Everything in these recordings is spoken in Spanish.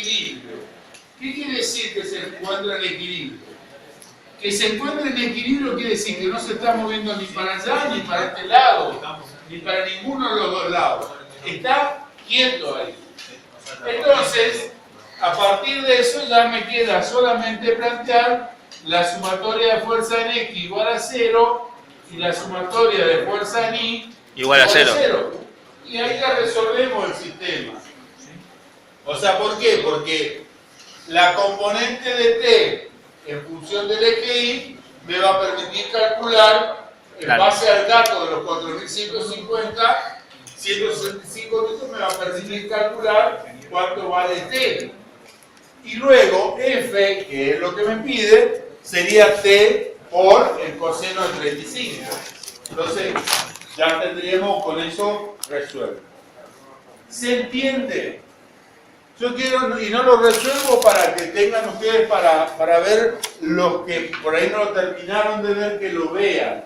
equilibrio. ¿Qué quiere decir que se encuentra en equilibrio? Que se encuentre en equilibrio quiere decir que no se está moviendo ni para allá, ni para este lado, ni para ninguno de los dos lados. Está quieto ahí. Entonces, a partir de eso ya me queda solamente plantear la sumatoria de fuerza en X igual a 0 y la sumatoria de fuerza en Y igual a 0. Y ahí ya resolvemos el sistema. O sea, ¿por qué? Porque la componente de T en función del eje Y me va a permitir calcular, en base al dato de los 4150, 165 minutos me va a permitir calcular cuánto vale T. Y luego F, que es lo que me pide, sería T por el coseno de 35. Entonces, ya tendríamos con eso resuelto. ¿Se entiende? Yo quiero, y no lo resuelvo para que tengan ustedes para ver los que por ahí no lo terminaron de ver, que lo vean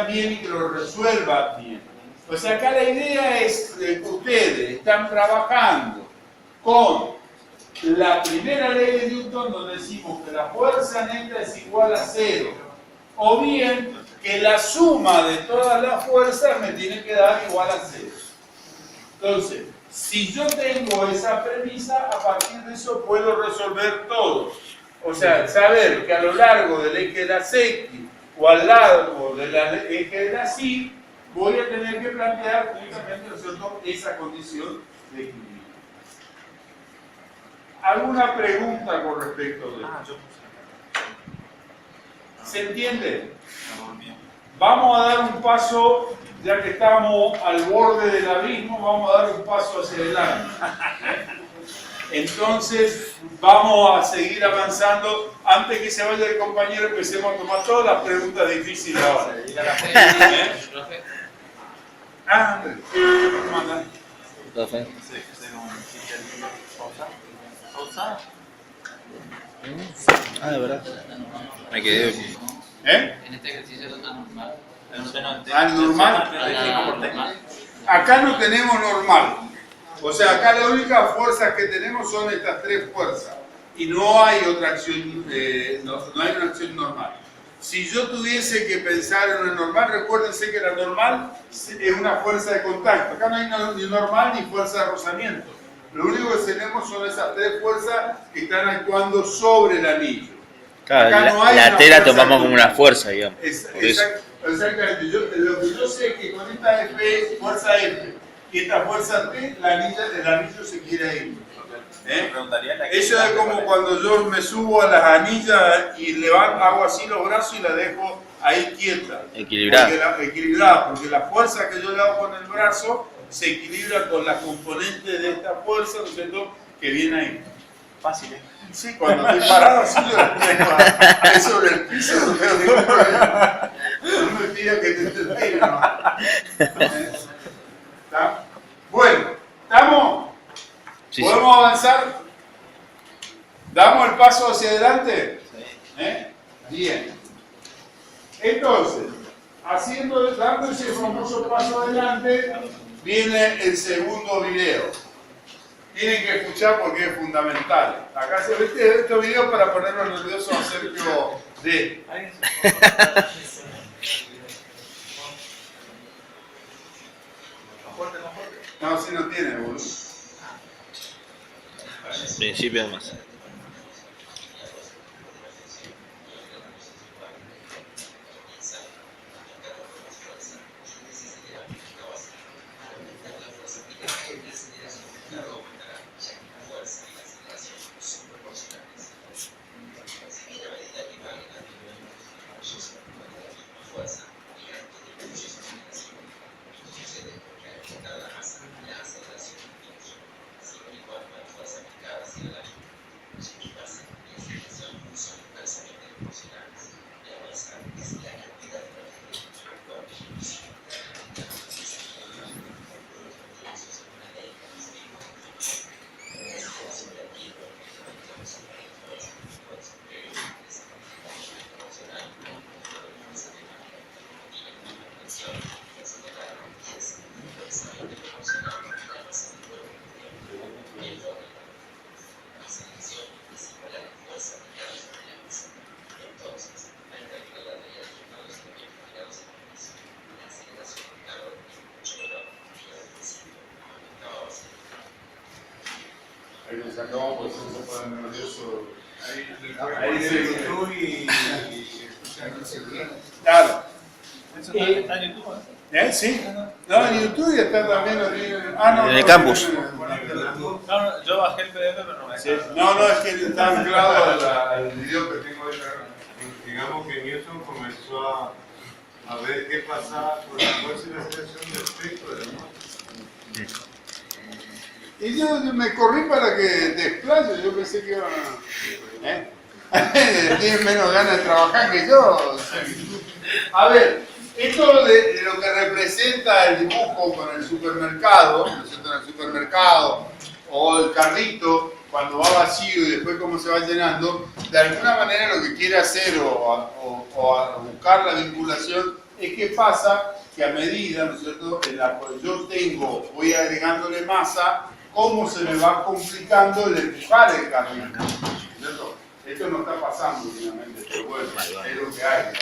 bien y que lo resuelvan bien. Pues acá la idea es que ustedes están trabajando con la primera ley de Newton, donde decimos que la fuerza neta es igual a 0, o bien que la suma de todas las fuerzas me tiene que dar igual a 0. Entonces, si yo tengo esa premisa, a partir de eso puedo resolver todo. O sea, saber que a lo largo del eje de las X o al largo del eje de las Y, voy a tener que plantear justamente, ¿no es cierto?, esa condición de equilibrio. ¿Alguna pregunta con respecto de esto? ¿Se entiende? Vamos a dar un paso, ya que estamos al borde del abismo, vamos a dar un paso hacia adelante. Entonces, vamos a seguir avanzando. Antes que se vaya el compañero, empecemos a tomar todas las preguntas difíciles ahora. Andrés, ¿cómo andan? Ah, de verdad. Me quedé. En este ejercicio es anormal. ¿Normal? Acá no tenemos normal. O sea, acá las únicas fuerzas que tenemos son estas tres fuerzas. Y no hay otra acción, no hay una acción normal. Si yo tuviese que pensar en una normal, recuérdense que la normal es una fuerza de contacto. Acá no hay ni normal ni fuerza de rozamiento. Lo único que tenemos son esas tres fuerzas que están actuando sobre el anillo. Claro, la T la tomamos como una fuerza, digamos. Exactamente. Lo que yo sé es que con esta F, fuerza F, y esta fuerza T, el anillo se quiere ir. Eso es como cuando yo me subo a las anillas y hago así los brazos y la dejo ahí quieta. Equilibrada, porque la fuerza que yo le hago con el brazo se equilibra con la componente de esta fuerza, ¿no es cierto?, que viene ahí. Fácil, ¿eh? Sí, cuando estoy parado así yo la tengo sobre el piso, no me pida que te entretenga, ¿no? ¿Está? Bueno, ¿estamos? Sí, ¿Podemos avanzar? ¿Damos el paso hacia adelante? Bien. Entonces, dando ese famoso paso adelante, viene el segundo video. Tienen que escuchar porque es fundamental. Acá se ve este video para ponerlos nerviosos a Sergio D. No, si no tiene, boludo. Principio además. Ahí nos sacamos porque eso se pone nervioso. Ahí de YouTube y escuchando el celular. Claro. Eso está en YouTube, Sí. No, en YouTube y está también no, en el campus. No, yo bajé el PDF, pero no me Sí. No, es que está anclado al video que tengo ahí. Digamos que Newton comenzó a ver qué pasaba con la fuerza y la aceleración del espectro de la masa. Y yo me corrí para que te explaye, yo pensé que iban a... Tienen menos ganas de trabajar que yo. A ver, esto de lo que representa el dibujo con el supermercado, ¿no es cierto? En el supermercado, o el carrito, cuando va vacío y después cómo se va llenando, de alguna manera lo que quiere hacer o a buscar la vinculación es que pasa que a medida, ¿no es cierto?, en la cual yo voy agregándole masa, cómo se me va complicando el empujar el carrito, ¿cierto? Esto no está pasando últimamente, pero bueno, es lo que hay.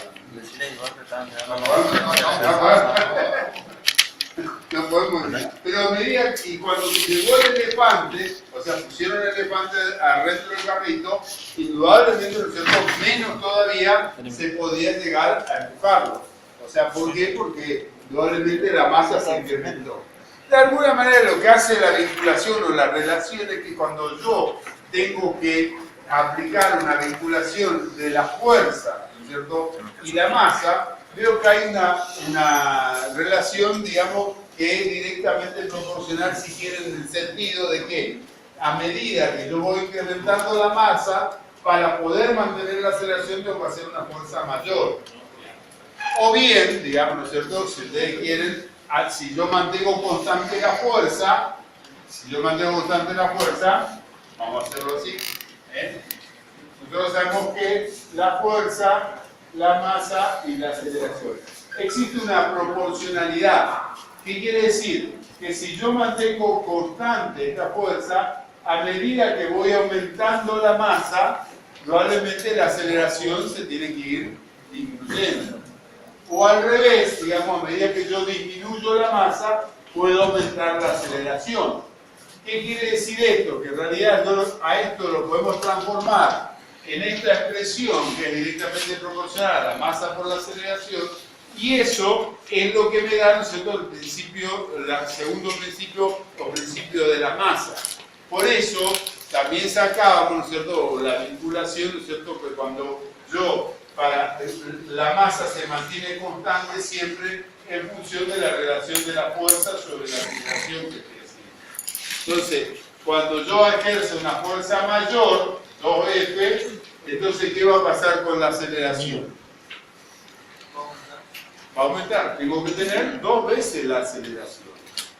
No podemos. Pero a medida que cuando llegó el elefante, o sea, pusieron el elefante adentro del carrito, indudablemente, ¿no es cierto?, menos todavía se podía llegar a empujarlo. O sea, ¿por qué? Porque indudablemente la masa se incrementó. De alguna manera lo que hace la vinculación o la relación es que cuando yo tengo que aplicar una vinculación de la fuerza, ¿no es cierto?, y la masa, veo que hay una relación, digamos, que es directamente proporcional, si quieren, en el sentido de que a medida que yo voy incrementando la masa, para poder mantener la aceleración tengo que hacer una fuerza mayor. O bien, digamos, ¿no es cierto?, si ustedes quieren, si yo mantengo constante la fuerza, vamos a hacerlo así, nosotros sabemos que la fuerza, la masa y la aceleración. Existe una proporcionalidad. ¿Qué quiere decir? Que si yo mantengo constante esta fuerza, a medida que voy aumentando la masa, probablemente la aceleración se tiene que ir disminuyendo. O al revés, digamos, a medida que yo disminuyo la masa, puedo aumentar la aceleración. ¿Qué quiere decir esto? Que en realidad a esto lo podemos transformar en esta expresión que es directamente proporcional a la masa por la aceleración, y eso es lo que me da, ¿no es cierto?, el principio, el segundo principio o principio de la masa. Por eso también sacábamos, ¿no es cierto?, la vinculación, ¿no es cierto?, que cuando la masa se mantiene constante siempre en función de la relación de la fuerza sobre la aceleración que estoy haciendo. Entonces, cuando yo ejerzo una fuerza mayor, 2F, entonces, ¿qué va a pasar con la aceleración? Va a aumentar. Tengo que tener 2 veces la aceleración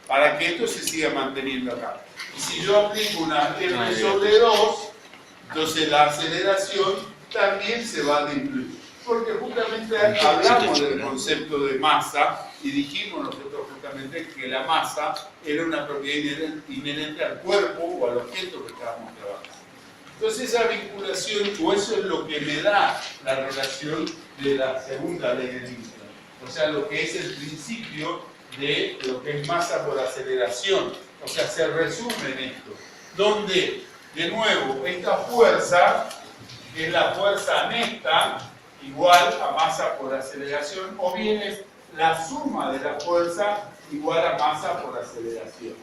para que esto se siga manteniendo acá. Y si yo aplico una F sobre 2, entonces la aceleración también se va a disminuir. Porque justamente hablamos del concepto de masa y dijimos nosotros justamente que la masa era una propiedad inherente al cuerpo o al objeto que estábamos trabajando. Entonces esa vinculación, o eso es lo que me da la relación de la segunda ley de Newton. O sea, lo que es el principio de lo que es masa por aceleración. O sea, se resume en esto. Donde, de nuevo, esta fuerza es la fuerza neta igual a masa por aceleración, o bien es la suma de la fuerza igual a masa por aceleración.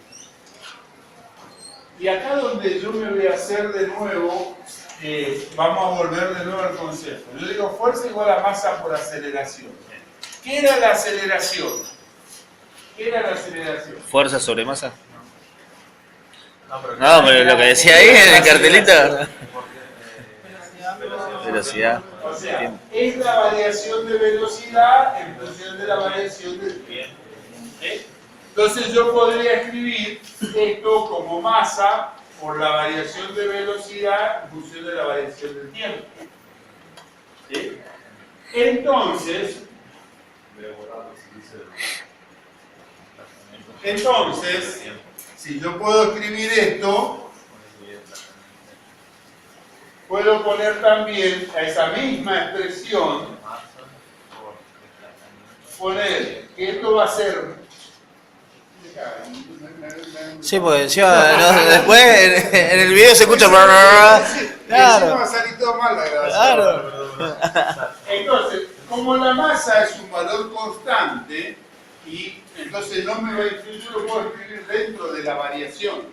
Y acá donde yo me voy a hacer de nuevo, vamos a volver de nuevo al concepto. Yo digo fuerza igual a masa por aceleración. ¿Qué era la aceleración? ¿Qué era la aceleración? ¿Fuerza sobre masa? No, pero lo que decía ahí en el cartelito. Velocidad. O sea, es la variación de velocidad en función de la variación del tiempo. Entonces yo podría escribir esto como masa por la variación de velocidad en función de la variación del tiempo. ¿Sí? Entonces, si yo puedo escribir esto, puedo poner también a esa misma expresión, poner que esto va a ser Sí, porque encima, no, después en el video se escucha. Claro. Va a salir todo mal la grabación. Claro. Entonces, como la masa es un valor constante, y entonces no me va a influir, yo lo puedo escribir dentro de la variación.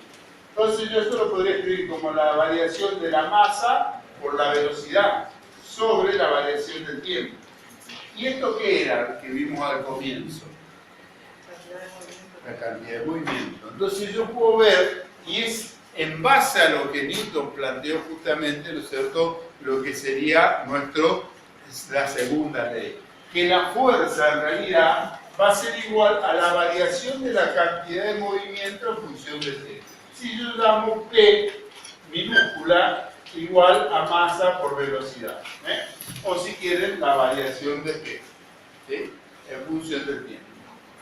Entonces yo esto lo podría escribir como la variación de la masa por la velocidad sobre la variación del tiempo. ¿Y esto qué era que vimos al comienzo? La cantidad de movimiento. Entonces yo puedo ver, y es en base a lo que Newton planteó justamente, ¿no es cierto?, lo que sería la segunda ley. Que la fuerza en realidad va a ser igual a la variación de la cantidad de movimiento en función de t. Si yo llamo P minúscula igual a masa por velocidad. O si quieren, la variación de P, ¿sí?, en función del tiempo.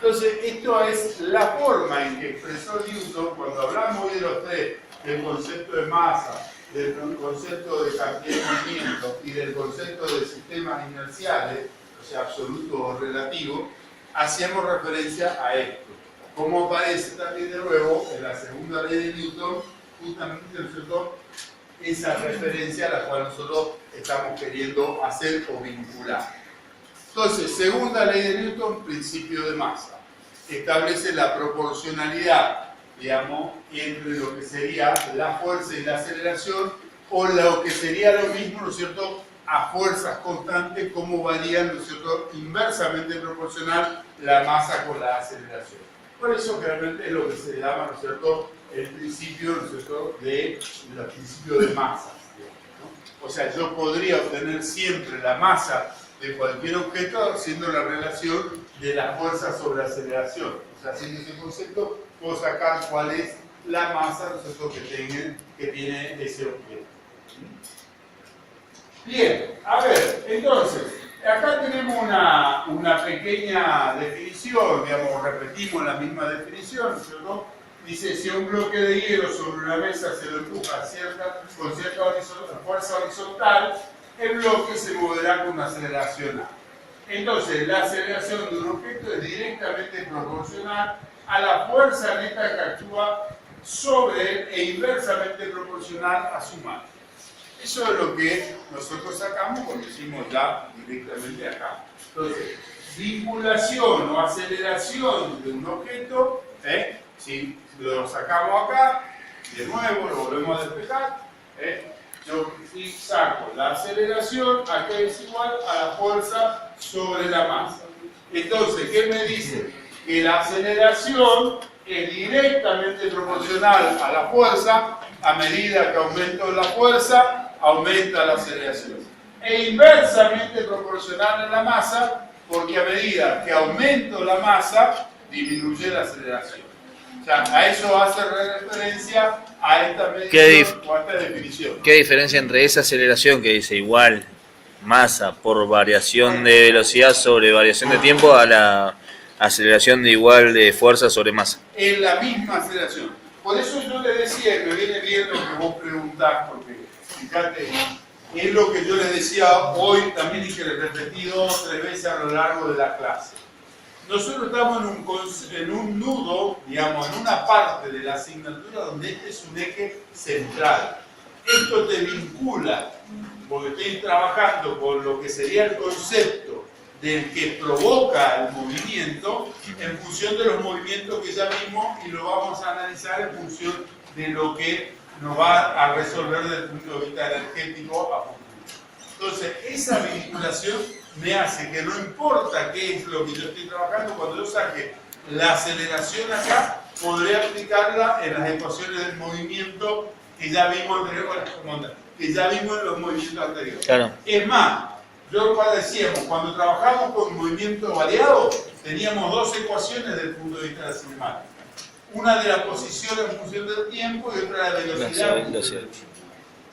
Entonces, esto es la forma en que expresó Newton cuando hablamos hoy de los tres, del concepto de masa, del concepto de cantidad de movimiento y del concepto de sistemas inerciales, o sea, absoluto o relativo, hacíamos referencia a esto. Como aparece también de nuevo en la segunda ley de Newton, justamente, ¿no es cierto?, esa referencia a la cual nosotros estamos queriendo hacer o vincular. Entonces, segunda ley de Newton, principio de masa. Establece la proporcionalidad, digamos, entre lo que sería la fuerza y la aceleración, o lo que sería lo mismo, ¿no es cierto?, a fuerzas constantes, cómo varían, ¿no es cierto?, inversamente proporcional la masa con la aceleración. Por eso realmente es lo que se llama, ¿no es cierto?, el principio, ¿no es cierto?, los principios de masa, ¿no? O sea, yo podría obtener siempre la masa de cualquier objeto haciendo la relación de la fuerza sobre aceleración. O sea, haciendo ese concepto, puedo sacar cuál es la masa, ¿no es cierto?, que tiene ese objeto. Bien, a ver, entonces, acá tenemos una pequeña definición, digamos, repetimos la misma definición, ¿no es cierto? Dice, si un bloque de hielo sobre una mesa se lo empuja con cierta fuerza horizontal, el bloque se moverá con una aceleración A. Entonces, la aceleración de un objeto es directamente proporcional a la fuerza neta que actúa sobre él e inversamente proporcional a su masa. Eso es lo que nosotros sacamos cuando hicimos ya directamente acá. Entonces, vinculación o aceleración de un objeto, si lo sacamos acá, de nuevo lo volvemos a despejar, yo saco la aceleración, acá es igual a la fuerza sobre la masa. Entonces, ¿qué me dice? Que la aceleración es directamente proporcional a la fuerza. A medida que aumento la fuerza, aumenta la aceleración. E inversamente proporcional a la masa, porque a medida que aumento la masa, disminuye la aceleración. O sea, a eso hace referencia a esta medición o a esta definición. ¿Qué diferencia entre esa aceleración que dice igual masa por variación de velocidad sobre variación de tiempo a la aceleración de igual de fuerza sobre masa? Es la misma aceleración. Por eso yo le decía, y me viene bien lo que vos preguntás, porque fíjate, es lo que yo les decía hoy también y que les repetí 2 o 3 veces a lo largo de la clase. Nosotros estamos en un nudo, digamos, en una parte de la asignatura donde este es un eje central. Esto te vincula, porque estoy trabajando con lo que sería el concepto del que provoca el movimiento en función de los movimientos que ya vimos y lo vamos a analizar en función de lo que nos va a resolver desde el punto de vista energético a futuro. Entonces, esa vinculación me hace que no importa qué es lo que yo estoy trabajando, cuando yo saque la aceleración acá, podré aplicarla en las ecuaciones del movimiento que ya vimos en los movimientos anteriores. Claro. Es más, decíamos, cuando trabajamos con movimiento variado, teníamos 2 ecuaciones desde el punto de vista de la cinemática. Una de la posición en función del tiempo y otra de la velocidad.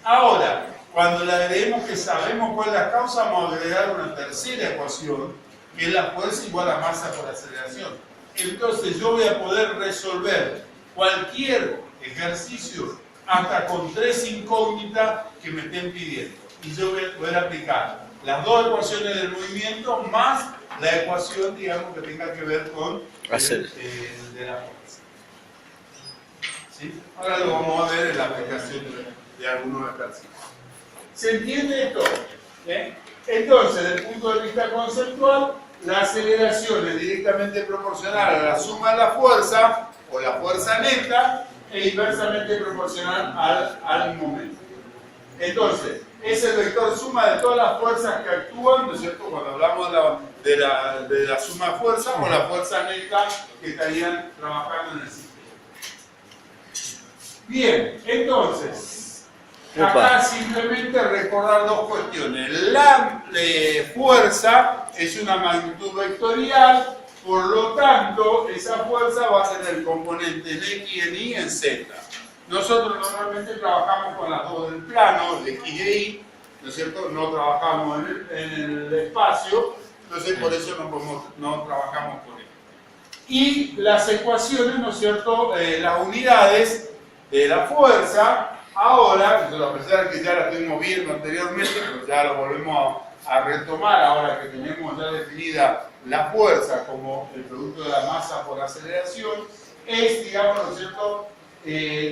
Ahora, cuando le agreguemos que sabemos cuál es la causa, vamos a agregar una tercera ecuación, que es la fuerza igual a masa por aceleración. Entonces yo voy a poder resolver cualquier ejercicio hasta con 3 incógnitas que me estén pidiendo. Y yo voy a poder aplicar las 2 ecuaciones del movimiento más la ecuación, digamos, que tenga que ver con el de la fuerza. ¿Sí? Ahora lo vamos a ver en la aplicación de algunos ejercicios. ¿Se entiende esto? Entonces, desde el punto de vista conceptual, la aceleración es directamente proporcional a la suma de la fuerza o la fuerza neta e inversamente proporcional al momento. Entonces, es el vector suma de todas las fuerzas que actúan, ¿no es cierto? Cuando hablamos de la suma de fuerza o la fuerza neta que estarían trabajando en el sistema. Bien, entonces, acá simplemente recordar dos cuestiones. La fuerza es una magnitud vectorial, por lo tanto, esa fuerza va a tener el componente en X, en Y, en Z. Nosotros normalmente trabajamos con las dos del plano, de X e Y, ¿no es cierto? No trabajamos en el espacio, entonces por eso no trabajamos con él. Y las ecuaciones, ¿no es cierto? Las unidades de la fuerza, ahora, a pesar de que ya la estuvimos viendo anteriormente, pero ya lo volvemos a retomar ahora que tenemos ya definida la fuerza como el producto de la masa por aceleración, es, digamos, ¿no es cierto?,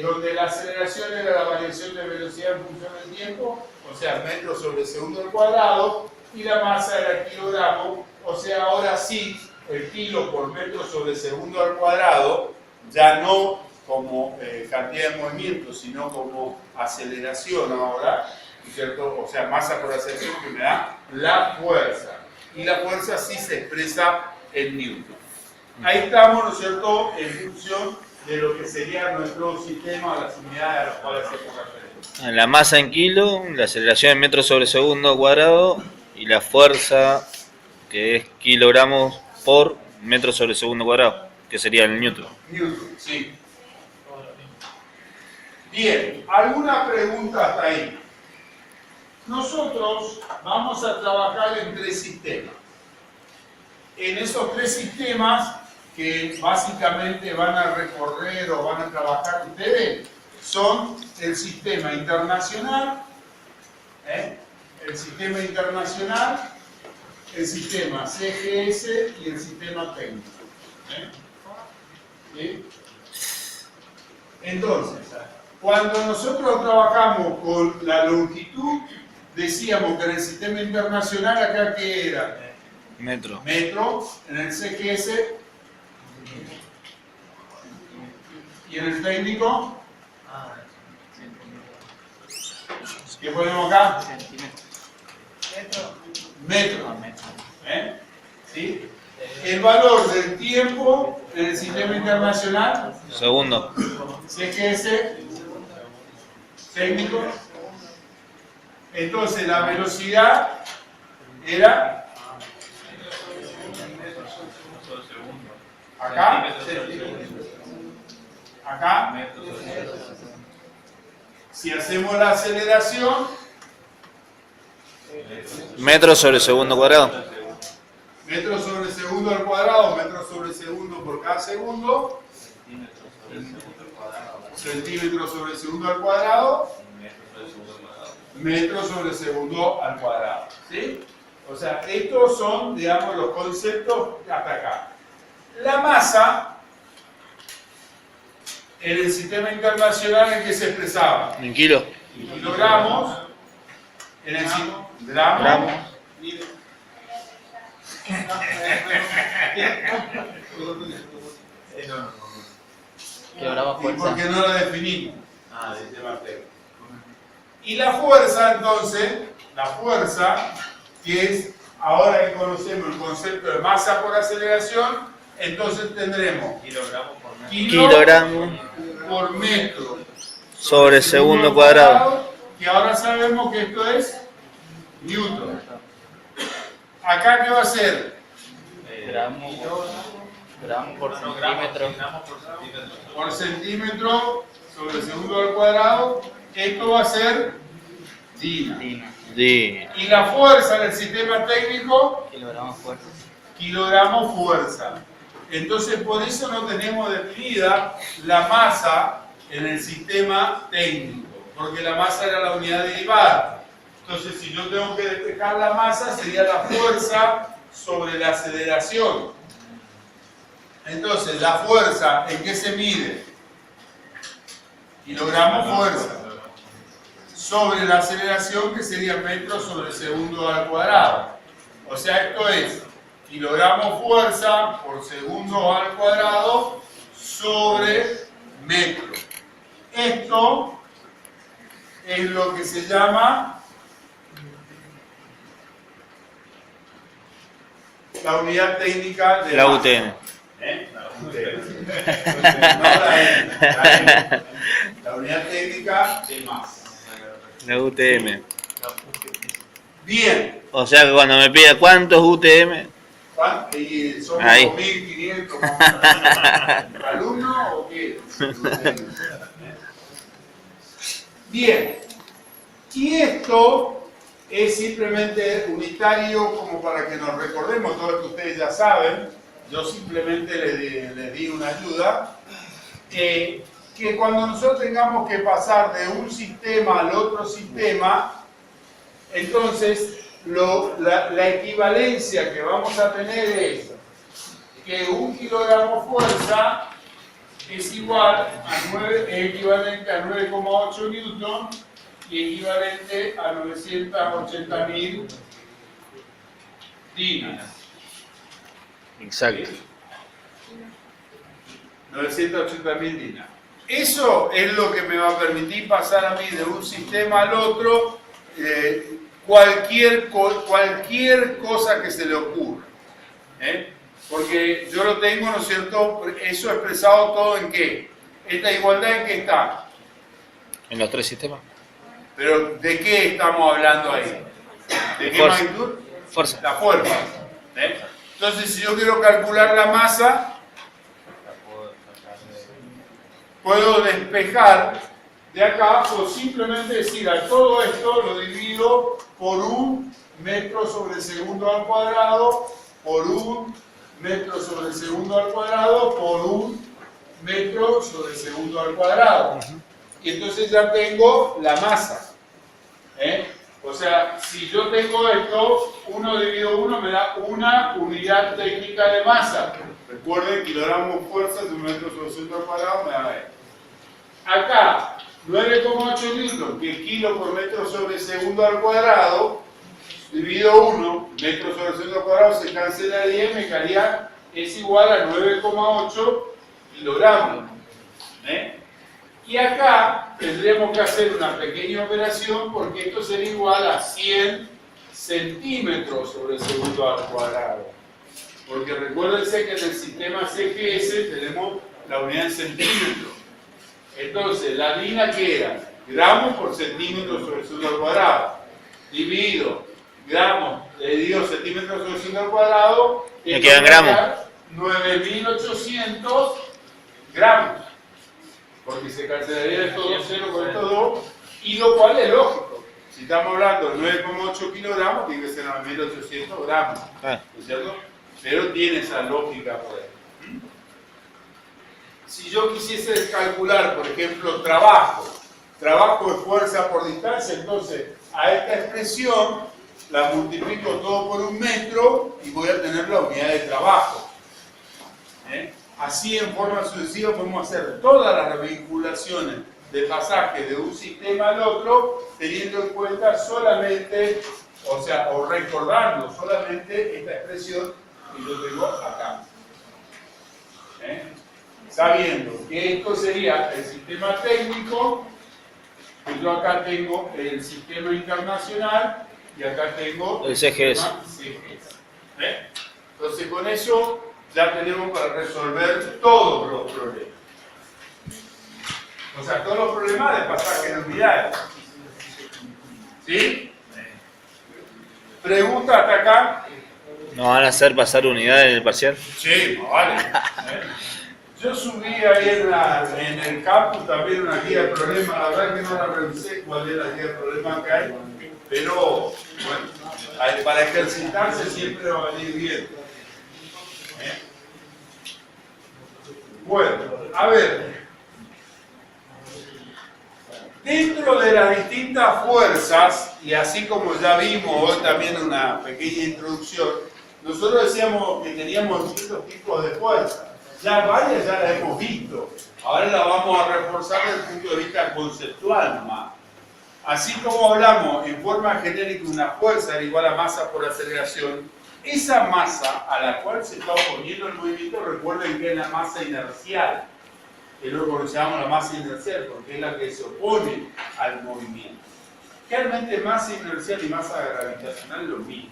donde la aceleración era la variación de velocidad en función del tiempo, o sea, metros sobre segundo al cuadrado, y la masa era el kilogramo, o sea, ahora sí, el kilo por metro sobre segundo al cuadrado, ya no como cantidad de movimiento, sino como aceleración ahora, ¿cierto? O sea, masa por aceleración que me da la fuerza. Y la fuerza sí se expresa en Newton. Ahí estamos, ¿no es cierto?, en función de lo que sería nuestro sistema, las unidades a las cuales hacemos referencia. La masa en kilo, la aceleración en metros sobre segundo cuadrado y la fuerza que es kilogramos por metro sobre segundo cuadrado, que sería el Newton. Newton, sí. Bien, ¿alguna pregunta hasta ahí? Nosotros vamos a trabajar en tres sistemas. En esos tres sistemas que básicamente van a recorrer o van a trabajar ustedes son el sistema internacional, el sistema CGS y el sistema técnico. ¿Sí? Entonces, cuando nosotros trabajamos con la longitud, decíamos que en el sistema internacional acá ¿qué era? Metro. Metro, en el CGS y en el técnico. ¿Qué ponemos acá? Metro. ¿Sí? El valor del tiempo en el sistema internacional. Segundo. CGS. Técnico. Entonces la velocidad era acá, acá. Si hacemos la aceleración, Metros sobre segundo cuadrado. metros sobre segundo al cuadrado, metros sobre segundo por cada segundo, centímetros sobre segundo al cuadrado, metros sobre segundo al cuadrado. ¿Sí? O sea, estos son, digamos, los conceptos hasta acá. La masa en el sistema internacional en que se expresaba En kilo. en kilogramos, en el gramos. Kilogramos ¿Y fuerza. por qué no la definimos? Dice Mateo. Y la fuerza, entonces, la fuerza, que es, ahora que conocemos el concepto de masa por aceleración, entonces tendremos Kilogramos por metro sobre segundo cuadrado. que ahora sabemos que esto es Newton. ¿Acá qué va a ser? Gramos por centímetro. Por centímetro sobre segundo al cuadrado. Esto va a ser Dina. Sí. Y la fuerza del sistema técnico, Kilogramos fuerza. kilogramos fuerza. Entonces por eso no tenemos definida la masa en el sistema técnico, porque la masa era la unidad derivada. Entonces si yo tengo que despejar la masa sería la fuerza sobre la aceleración. Entonces la fuerza, ¿en qué se mide? kilogramos fuerza, sobre la aceleración, que sería metros sobre segundo al cuadrado. O sea, esto es kilogramos fuerza por segundo al cuadrado sobre metro. Esto es lo que se llama la unidad técnica de La masa. UTM. La UTM. No la N, la unidad técnica de masa. La UTM. Bien. O sea que cuando me pida cuántos UTM, ¿Cuán? ¿Y somos Ahí. 2.500 alumnos o qué? Bien. Y esto es simplemente unitario como para que nos recordemos todo lo que ustedes ya saben. Yo simplemente les di una ayuda. Que cuando nosotros tengamos que pasar de un sistema al otro sistema, entonces la equivalencia que vamos a tener es que 1 kilogramo fuerza es igual a equivalente a 9,8 newton y equivalente a 980.000 dinas. exacto. 980.000 dinas. Eso es lo que me va a permitir pasar a mí de un sistema al otro cualquier cosa que se le ocurra. Porque yo lo tengo, ¿no es cierto? Eso expresado todo en qué. ¿Esta igualdad en qué está? En los tres sistemas. Pero ¿de qué estamos hablando ahí? ¿De qué Fuerza. magnitud? Fuerza. La fuerza. Entonces, si yo quiero calcular la masa, puedo despejar de acá o simplemente decir a todo esto lo divido por 1 metro sobre segundo al cuadrado, por 1 metro sobre segundo al cuadrado, por 1 metro sobre segundo al cuadrado. Y entonces ya tengo la masa. O sea, si yo tengo esto, 1 dividido 1 me da una unidad técnica de masa. Recuerden, kilogramos fuerza de 1 metro sobre segundo al cuadrado me da esto. Acá, 9,8 newton, que es kilo por metro sobre segundo al cuadrado, dividido 1, metro sobre segundo al cuadrado, se cancelaría y me quedaría, es igual a 9,8 kilogramos. Y acá tendremos que hacer una pequeña operación porque esto sería igual a 100 centímetros sobre segundo al cuadrado. Porque recuérdense que en el sistema CGS tenemos la unidad en centímetros. Entonces, la línea que era gramos por centímetro sobre segundo al cuadrado, dividido gramos dividido centímetros sobre segundo al cuadrado, Me quedan gramos. 9.800 gramos. Porque se cancelaría estos dos ceros con estos dos, y lo cual es lógico. Si estamos hablando de 9,8 kilogramos, tiene que ser 9.800 gramos. ¿No es cierto? Pero tiene esa lógica por ahí. Si yo quisiese calcular, por ejemplo, trabajo de fuerza por distancia, entonces a esta expresión la multiplico todo por 1 metro y voy a tener la unidad de trabajo. Así, en forma sucesiva, podemos hacer todas las vinculaciones de pasaje de un sistema al otro, teniendo en cuenta solamente, o recordando solamente esta expresión que yo tengo acá. Sabiendo que esto sería el sistema técnico, que yo acá tengo el sistema internacional y acá tengo el CGS. Entonces, con eso ya tenemos para resolver todos los problemas. O sea, todos los problemas de pasaje de unidades. ¿Sí? ¿Pregunta hasta acá? ¿Nos van a hacer pasar unidades en el parcial? Sí, vale. Yo subí ahí en el campus también una guía de problemas. La verdad que no la revisé cuál es la guía de problemas que hay. Pero, bueno, para ejercitarse siempre va a venir bien. Bueno, a ver, dentro de las distintas fuerzas, y así como ya vimos hoy también una pequeña introducción, nosotros decíamos que teníamos distintos tipos de fuerzas. Ya varias ya las hemos visto. Ahora la vamos a reforzar desde el punto de vista conceptual nomás. Así como hablamos en forma genérica una fuerza era igual a masa por aceleración, esa masa a la cual se está oponiendo el movimiento, recuerden que es la masa inercial. Es lo que llamamos la masa inercial, porque es la que se opone al movimiento. Realmente masa inercial y masa gravitacional es lo mismo.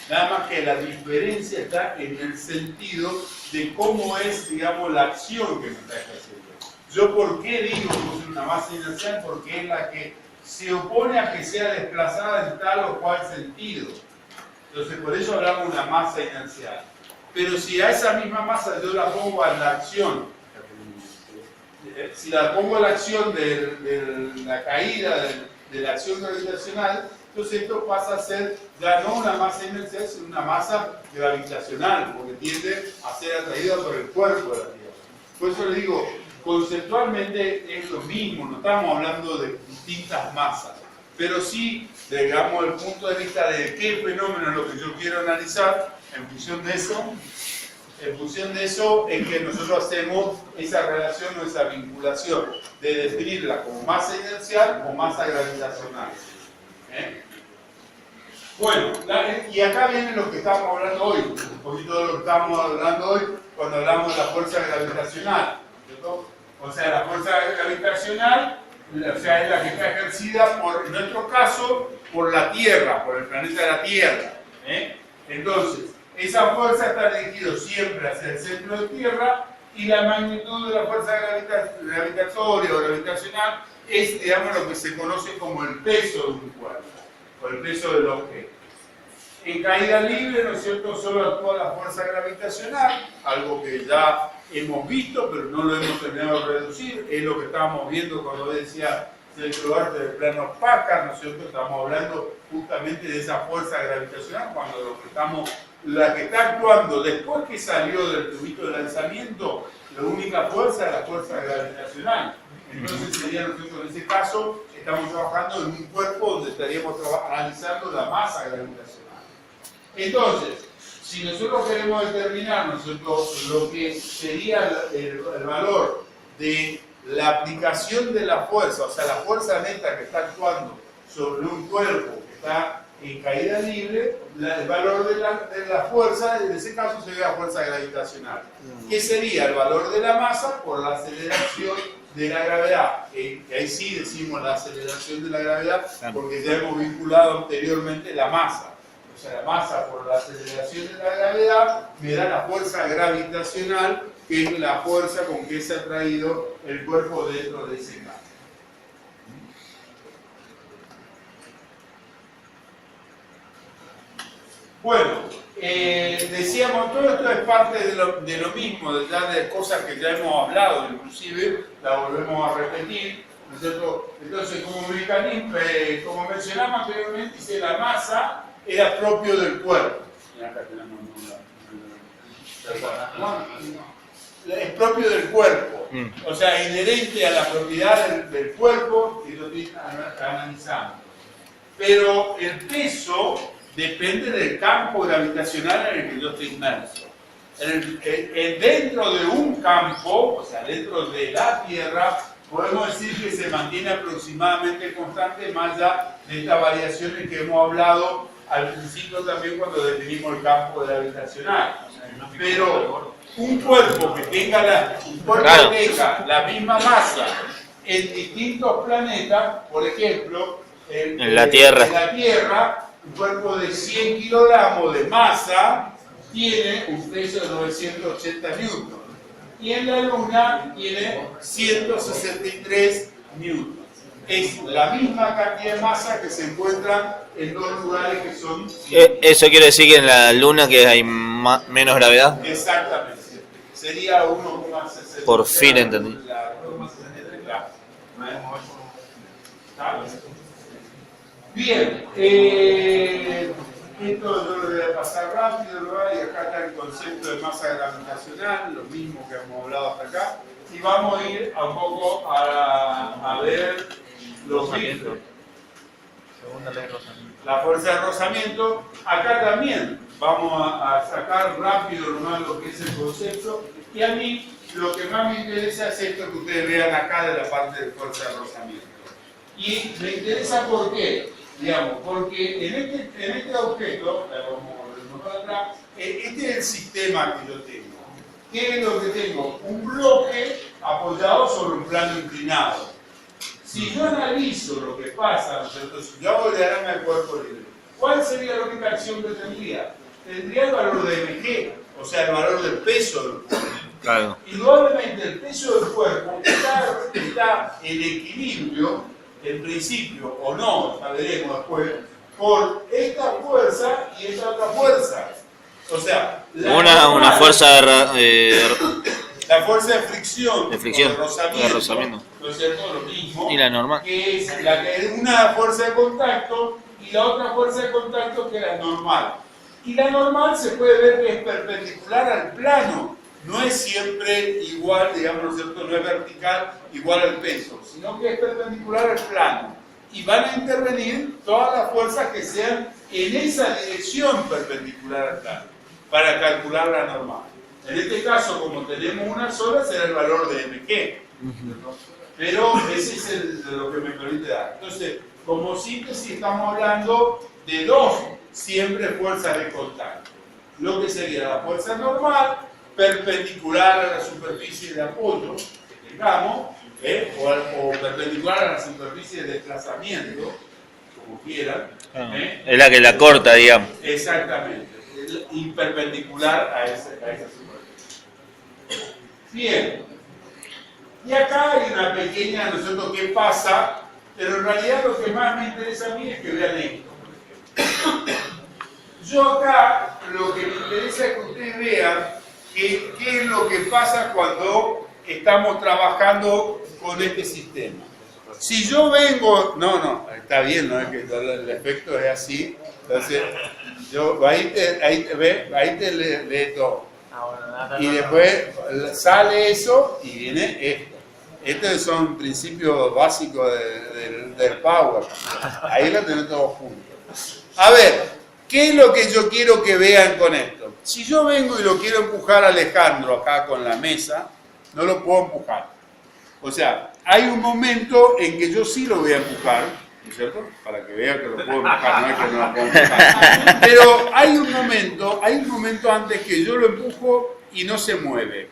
Nada más que la diferencia está en el sentido de cómo es, digamos, la acción que me está ejerciendo. Yo, ¿por qué digo que es una masa inercial? Porque es la que se opone a que sea desplazada en tal o cual sentido. Entonces, por eso hablamos de una masa inercial. Pero si a esa misma masa yo la pongo a la acción, si la pongo a la acción de la caída de la acción gravitacional, entonces esto pasa a ser ya no una masa inercial, sino una masa gravitacional, porque tiende a ser atraída por el cuerpo de la Tierra. Por eso le digo, conceptualmente es lo mismo, no estamos hablando de distintas masas, pero sí, digamos, el punto de vista de qué fenómeno es lo que yo quiero analizar, en función de eso es que nosotros hacemos esa relación o esa vinculación de definirla como masa inercial o masa gravitacional. Bueno, y acá viene lo que estamos hablando hoy, un poquito de lo que estamos hablando hoy cuando hablamos de la fuerza gravitacional, ¿cierto? O sea, la fuerza gravitacional, o sea, es la que está ejercida, en nuestro caso, por la Tierra, por el planeta de la Tierra. Entonces, esa fuerza está dirigida siempre hacia el centro de Tierra y la magnitud de la fuerza gravitatoria o gravitacional es, digamos, lo que se conoce como el peso de un cuerpo, o el peso del objeto. En caída libre, ¿no es cierto?, solo actúa la fuerza gravitacional, algo que ya hemos visto, pero no lo hemos terminado de reducir, es lo que estábamos viendo cuando decía Sergio Arte del plano Packard, ¿no es cierto?, estamos hablando justamente de esa fuerza gravitacional, cuando la que está actuando después que salió del tubito de lanzamiento, la única fuerza es la fuerza gravitacional. Entonces sería, ¿no es cierto?, en ese caso, estamos trabajando en un cuerpo donde estaríamos analizando la masa gravitacional. Entonces, si nosotros queremos determinar nosotros lo que sería el valor de la aplicación de la fuerza, o sea, la fuerza neta que está actuando sobre un cuerpo que está en caída libre, el valor de la fuerza, en ese caso sería la fuerza gravitacional, que sería el valor de la masa por la aceleración de la gravedad. Que ahí sí decimos la aceleración de la gravedad, porque ya hemos vinculado anteriormente la masa. O sea, la masa por la aceleración de la gravedad me da la fuerza gravitacional, que es la fuerza con que se ha traído el cuerpo dentro de ese campo. Bueno, decíamos, todo esto es parte de lo mismo, de cosas que ya hemos hablado, inclusive la volvemos a repetir, ¿no es cierto? Entonces, como mecanismo, como mencionamos anteriormente, dice la masa era propio del cuerpo. Y acá tenemos es propio del cuerpo, o sea, inherente a la propiedad del cuerpo, y lo estoy analizando. Pero el peso depende del campo gravitacional en el que yo estoy inmerso. Dentro de un campo, o sea, dentro de la Tierra, podemos decir que se mantiene aproximadamente constante, más allá de estas variaciones que hemos hablado al principio también cuando definimos el campo gravitacional. Pero un cuerpo que tenga la misma masa en distintos planetas, por ejemplo, en la Tierra, un cuerpo de 100 kilogramos de masa tiene un peso de 980 newtons. Y en la Luna tiene 163 newtons. Es la misma cantidad de masa que se encuentran en dos lugares que son... ¿Eso quiere decir que en la Luna que hay menos gravedad? Exactamente. Sería 1,63. Por fin entendí. Bien, esto yo lo voy a pasar rápido, ¿verdad? Y acá está el concepto de masa gravitacional, lo mismo que hemos hablado hasta acá. Y vamos a ir un poco a ver los filtros. La fuerza de rozamiento, acá también vamos a sacar rápido nomás lo que es el concepto, y a mí lo que más me interesa es esto que ustedes vean acá de la parte de fuerza de rozamiento. Y me interesa por qué, digamos, porque en este objeto, vamos para atrás, este es el sistema que yo tengo. ¿Qué es lo que tengo? Un bloque apoyado sobre un plano inclinado. Si yo analizo lo que pasa, ¿no es cierto? Si yo hago el diagrama del cuerpo libre, ¿cuál sería la única acción que tendría? Tendría el valor de mg, o sea, el valor del peso del cuerpo. Claro. Indudablemente el peso del cuerpo está en equilibrio, en principio, o no, ya veremos después, por esta fuerza y esta otra fuerza. O sea, Una fuerza la fuerza de fricción, de rozamiento, ¿no es cierto? Lo mismo, y la normal. que es una fuerza de contacto y la otra fuerza de contacto que es la normal. Y la normal se puede ver que es perpendicular al plano, no es siempre igual, digamos, ¿no es cierto? No es vertical igual al peso, sino que es perpendicular al plano. Y van a intervenir todas las fuerzas que sean en esa dirección perpendicular al plano, para calcular la normal. En este caso, como tenemos una sola, será el valor de mg. Pero ese es lo que me permite dar. Entonces, como síntesis estamos hablando de dos siempre fuerzas de contacto. Lo que sería la fuerza normal, perpendicular a la superficie de apoyo, que tengamos, o perpendicular a la superficie de desplazamiento, como quieran. Es la que la corta, digamos. Exactamente, y perpendicular a esa superficie. Bien, y acá hay una pequeña, ¿no es cierto?, qué pasa, pero en realidad lo que más me interesa a mí es que vean esto. Yo acá lo que me interesa es que ustedes vean qué es lo que pasa cuando estamos trabajando con este sistema. Si yo vengo, no, está bien, no es que el efecto es así, entonces ahí te lee todo. Y después sale eso y viene esto. Estos son principios básicos del Power. Ahí lo tenemos todos juntos. A ver, ¿qué es lo que yo quiero que vean con esto? Si yo vengo y lo quiero empujar a Alejandro acá con la mesa, no lo puedo empujar. O sea, hay un momento en que yo sí lo voy a empujar, ¿no es cierto? Para que vean que lo puedo empujar, no es que no lo puedo empujar. Pero hay un momento antes que yo lo empujo y no se mueve.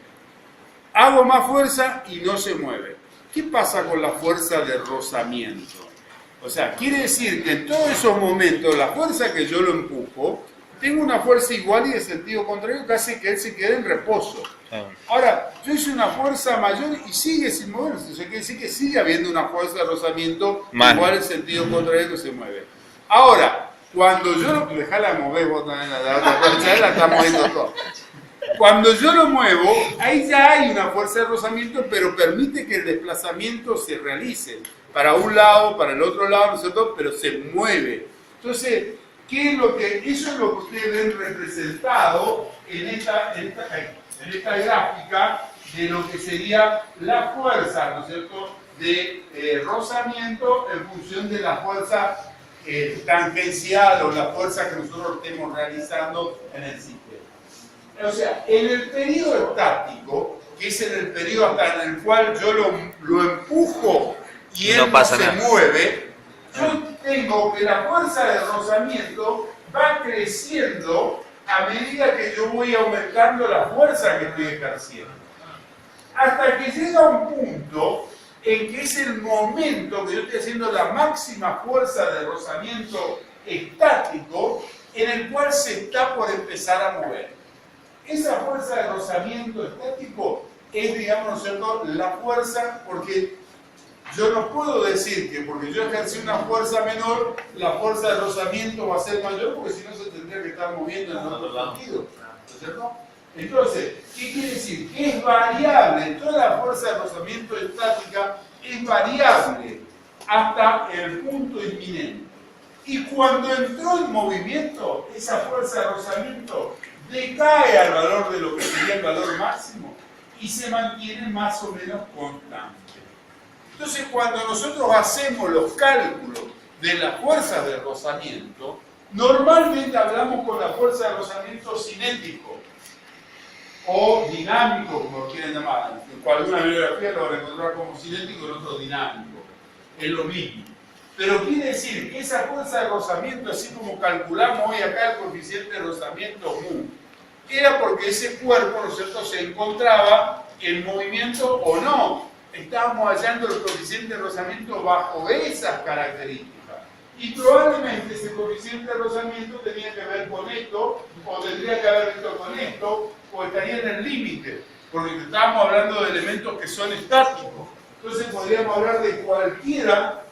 Hago más fuerza y no se mueve. ¿Qué pasa con la fuerza de rozamiento? O sea, quiere decir que en todos esos momentos, la fuerza que yo lo empujo, tengo una fuerza igual y de sentido contrario que hace que él se quede en reposo. Ahora, yo hice una fuerza mayor y sigue sin moverse. O sea, quiere decir que sigue habiendo una fuerza de rozamiento igual en sentido contrario que se mueve. Ahora, cuando yo lo... Dejala mover vos también la otra fuerza, la está moviendo todo. Cuando yo lo muevo, ahí ya hay una fuerza de rozamiento, pero permite que el desplazamiento se realice para un lado, para el otro lado, ¿no es cierto? Pero se mueve. Entonces, ¿qué es lo que, eso es lo que ustedes ven representado en esta gráfica de lo que sería la fuerza, ¿no es cierto?, de rozamiento en función de la fuerza tangencial o la fuerza que nosotros estemos realizando en el sistema. O sea, en el periodo estático, que es en el periodo hasta en el cual yo lo empujo y él no se mueve, yo tengo que la fuerza de rozamiento va creciendo a medida que yo voy aumentando la fuerza que estoy ejerciendo. Hasta que llega un punto en que es el momento que yo estoy haciendo la máxima fuerza de rozamiento estático en el cual se está por empezar a mover. Esa fuerza de rozamiento estático es, digamos, ¿no es cierto?, la fuerza, porque yo no puedo decir que porque yo ejercí una fuerza menor, la fuerza de rozamiento va a ser mayor, porque si no se tendría que estar moviendo en otro sentido, ¿no es cierto? Entonces, ¿qué quiere decir? Que es variable, toda la fuerza de rozamiento estática es variable hasta el punto inminente. Y cuando entró en movimiento, esa fuerza de rozamiento decae al valor de lo que sería el valor máximo y se mantiene más o menos constante. Entonces, cuando nosotros hacemos los cálculos de las fuerzas de rozamiento, normalmente hablamos con la fuerza de rozamiento cinético o dinámico, como lo quieran llamar. En alguna bibliografía lo van a encontrar como cinético y en otro dinámico. Es lo mismo. Pero quiere decir que esa fuerza de rozamiento, así como calculamos hoy acá el coeficiente de rozamiento mu, era porque ese cuerpo, ¿no es cierto?, se encontraba en movimiento o no. Estábamos hallando el coeficiente de rozamiento bajo esas características. Y probablemente ese coeficiente de rozamiento tenía que ver con esto, o tendría que haber visto con esto, o estaría en el límite, porque estábamos hablando de elementos que son estáticos. Entonces podríamos hablar de cualquiera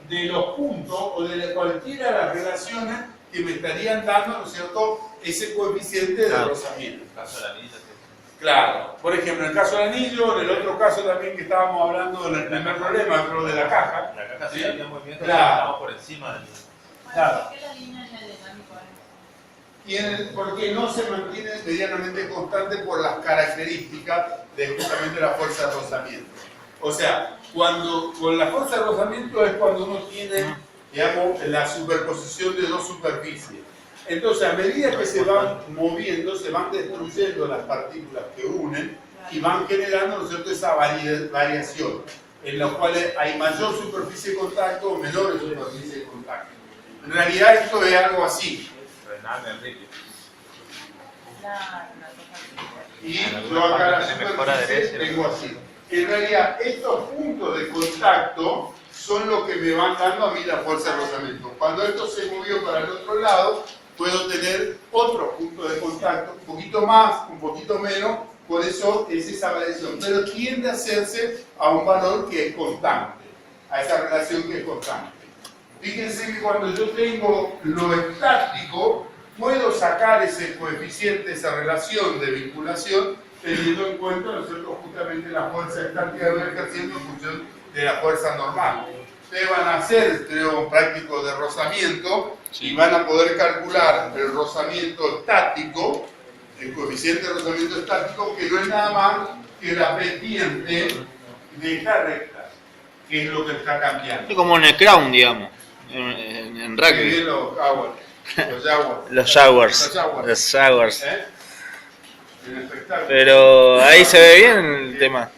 de los puntos o de cualquiera de las relaciones que me estarían dando, ¿no es cierto?, ese coeficiente de rozamiento. Claro, por ejemplo, en el caso del anillo, en el otro caso también que estábamos hablando en el primer problema, lo de la caja. La caja sí había movimiento, claro. estamos por encima del... Claro. ¿Por qué la línea en el dinámico Porque no se mantiene medianamente constante por las características de justamente la fuerza de rozamiento. O sea, con la fuerza de rozamiento es cuando uno tiene, digamos, la superposición de dos superficies. Entonces, a medida que se van moviendo, se van destruyendo las partículas que unen y van generando, ¿no es cierto?, esa variación, en la cual hay mayor superficie de contacto o menor superficie de contacto. En realidad esto es algo así. Y yo acá la superficie tengo así. En realidad, estos puntos de contacto son los que me van dando a mí la fuerza de rozamiento. Cuando esto se movió para el otro lado, puedo tener otro punto de contacto, un poquito más, un poquito menos, por eso es esa variación. Pero tiende a hacerse a un valor que es constante, a esa relación que es constante. Fíjense que cuando yo tengo lo estático, puedo sacar ese coeficiente, esa relación de vinculación, teniendo en cuenta, ¿no es cierto?, justamente la fuerza estática que voy ejerciendo en función de la fuerza normal. Ustedes van a hacer, creo, un práctico de rozamiento y van a poder calcular el rozamiento estático, el coeficiente de rozamiento estático, que no es nada más que la pendiente de esta recta, que es lo que está cambiando. Es como en el crown, digamos, en rugby. Los Jaguars. Los Jaguars. Los Jaguars. En el espectáculo. Pero ahí se ve bien el tema.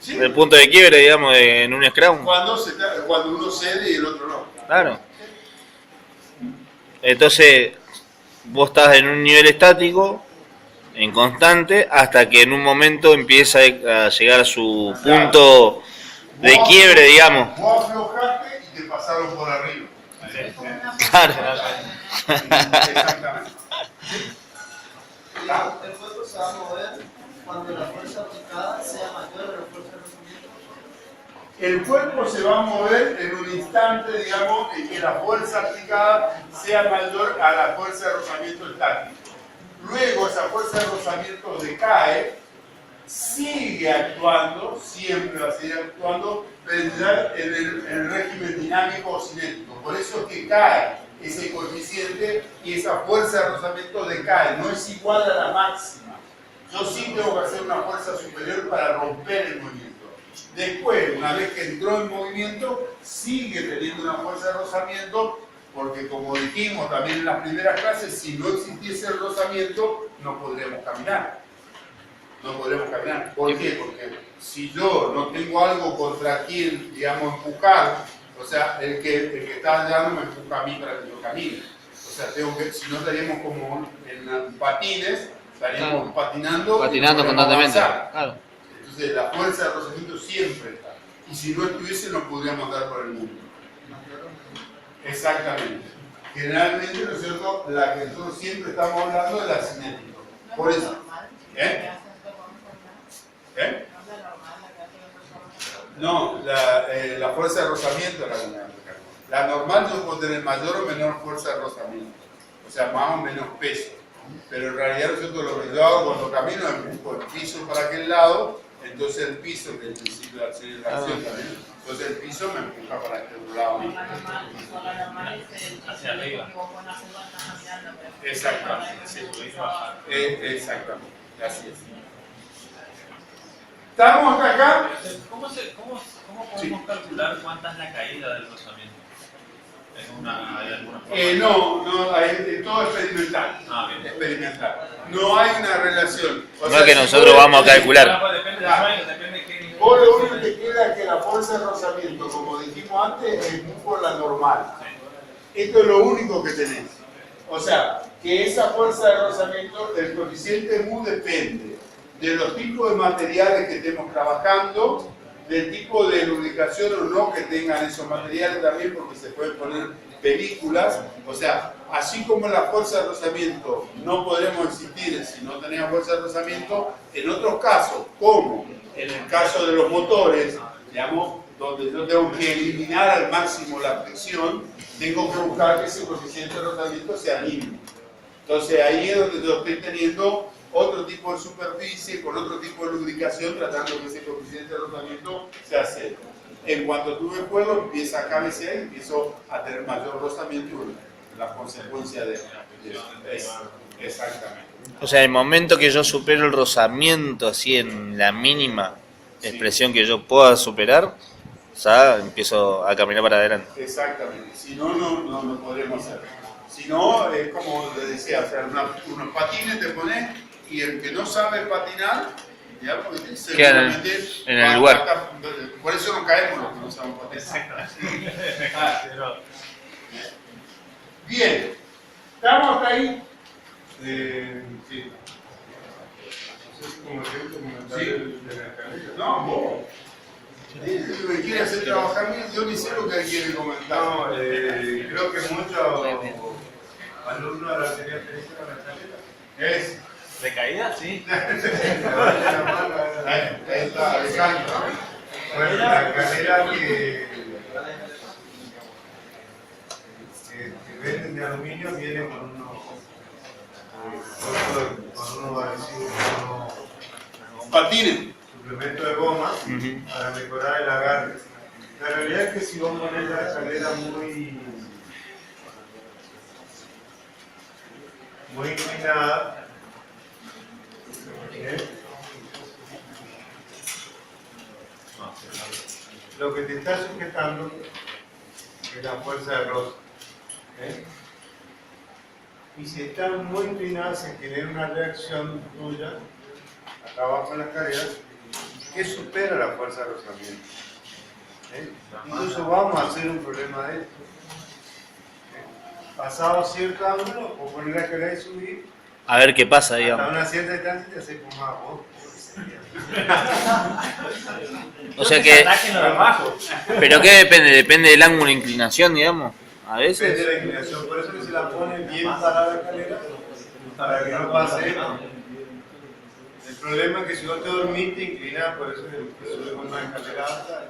Sí. El punto de quiebre, digamos, en un scrum. Cuando uno cede y el otro no. Claro. Entonces, vos estás en un nivel estático, en constante, hasta que en un momento empieza a llegar a su punto de quiebre, digamos. Vos aflojaste y te pasaron por arriba. Claro. Exactamente. El cuerpo se va a mover cuando la fuerza aplicada sea mayor a la fuerza de rozamiento. El cuerpo se va a mover en un instante, digamos, en que la fuerza aplicada sea mayor a la fuerza de rozamiento estático. Luego esa fuerza de rozamiento decae, sigue actuando, siempre va a seguir actuando, pero ya en el régimen dinámico o cinético. Por eso es que cae ese coeficiente y esa fuerza de rozamiento decae, no es igual a la máxima. Yo sí tengo que hacer una fuerza superior para romper el movimiento. Después, una vez que entró en movimiento, sigue teniendo una fuerza de rozamiento, porque como dijimos también en las primeras clases, si no existiese el rozamiento, no podríamos caminar. No podremos caminar. ¿Por qué? Porque si yo no tengo algo contra quien, digamos, empujar, o sea, el que está allá no me empuja a mí para que yo camine. O sea, si no estaríamos como en patines, estaríamos patinando constantemente. Claro. Entonces la fuerza de rozamiento siempre está. Y si no estuviese, no podríamos andar por el mundo. Exactamente. Generalmente, ¿no es cierto?, la que nosotros siempre estamos hablando es la cinética. Por eso. No, la fuerza de rozamiento es la dinámica. La normal yo puedo tener mayor o menor fuerza de rozamiento, o sea, más o menos peso. Pero en realidad nosotros lo que yo hago cuando camino empujo el piso para aquel lado, entonces el piso, que es el principio de aceleración también, entonces el piso me empuja para aquel otro lado. Hacia arriba. Exactamente, sí. Exactamente, así es. ¿Estamos hasta acá? ¿Cómo podemos calcular cuánta es la caída del rozamiento? hay alguna forma. No, es todo experimental. Bien. Experimental. No hay una relación. O No sea, es que si nosotros vos- vamos a calcular. Depende del sueño, depende de qué. Vos lo único que queda es que la fuerza de rozamiento, como dijimos antes, es mu por la normal. Esto es lo único que tenés. O sea, que esa fuerza de rozamiento, el coeficiente mu depende de los tipos de materiales que estemos trabajando, del tipo de lubricación o no que tengan esos materiales también, porque se pueden poner películas. O sea, así como la fuerza de rozamiento no podremos existir si no tenemos fuerza de rozamiento, en otros casos, como en el caso de los motores, digamos, donde yo tengo que eliminar al máximo la fricción, tengo que buscar que ese coeficiente de rozamiento sea mínimo. Entonces ahí es donde yo estoy teniendo otro tipo de superficie, con otro tipo de lubricación, tratando que ese coeficiente de rozamiento sea cero. En cuanto tuve fuego, empieza a cabecear y empiezo a tener mayor rozamiento y la consecuencia de eso. Exactamente. O sea, el momento que yo supero el rozamiento así en la mínima expresión que yo pueda superar, ya empiezo a caminar para adelante. Exactamente. Si no, no podremos hacerlo. Si no, es como le decía, o sea, unos patines te pones y el que no sabe patinar, digamos, seguramente en el lugar. Por eso no caemos los que no sabemos patinar. Bien. ¿Estamos hasta ahí? Sí. Entonces, como siempre, comentario de la escalera. No, vos. Lo que quiere hacer trabajar bien, yo ni sé lo que él quiere comentar. No, creo que muchos alumnos de la teoría física de la escalera. Es. ¿De caída? Sí. Ahí está, Alejandro. Bueno, la escalera que venden de aluminio viene con unos adhesivos, unos Patines. suplementos de goma para mejorar el agarre. La realidad es que si vos pones la escalera muy inclinada, lo que te está sujetando es la fuerza de roce. Y si está muy inclinada, se genera una reacción tuya acá abajo en la escalera que supera la fuerza de rozamiento. Incluso vamos a hacer un problema de esto. Pasado cierto ángulo, o poner la escalera y subir, A ver qué pasa, hasta digamos. una cierta distancia te hace como más vos. O sea que, Ataquen los de abajo. ¿pero qué depende? ¿Depende del ángulo de inclinación, digamos? A Depende veces. de la inclinación, por eso que se la pone bien parada la escalera, para que no pase esto. El problema es que si vos te dormiste inclinado, por eso que subimos una escalera alta,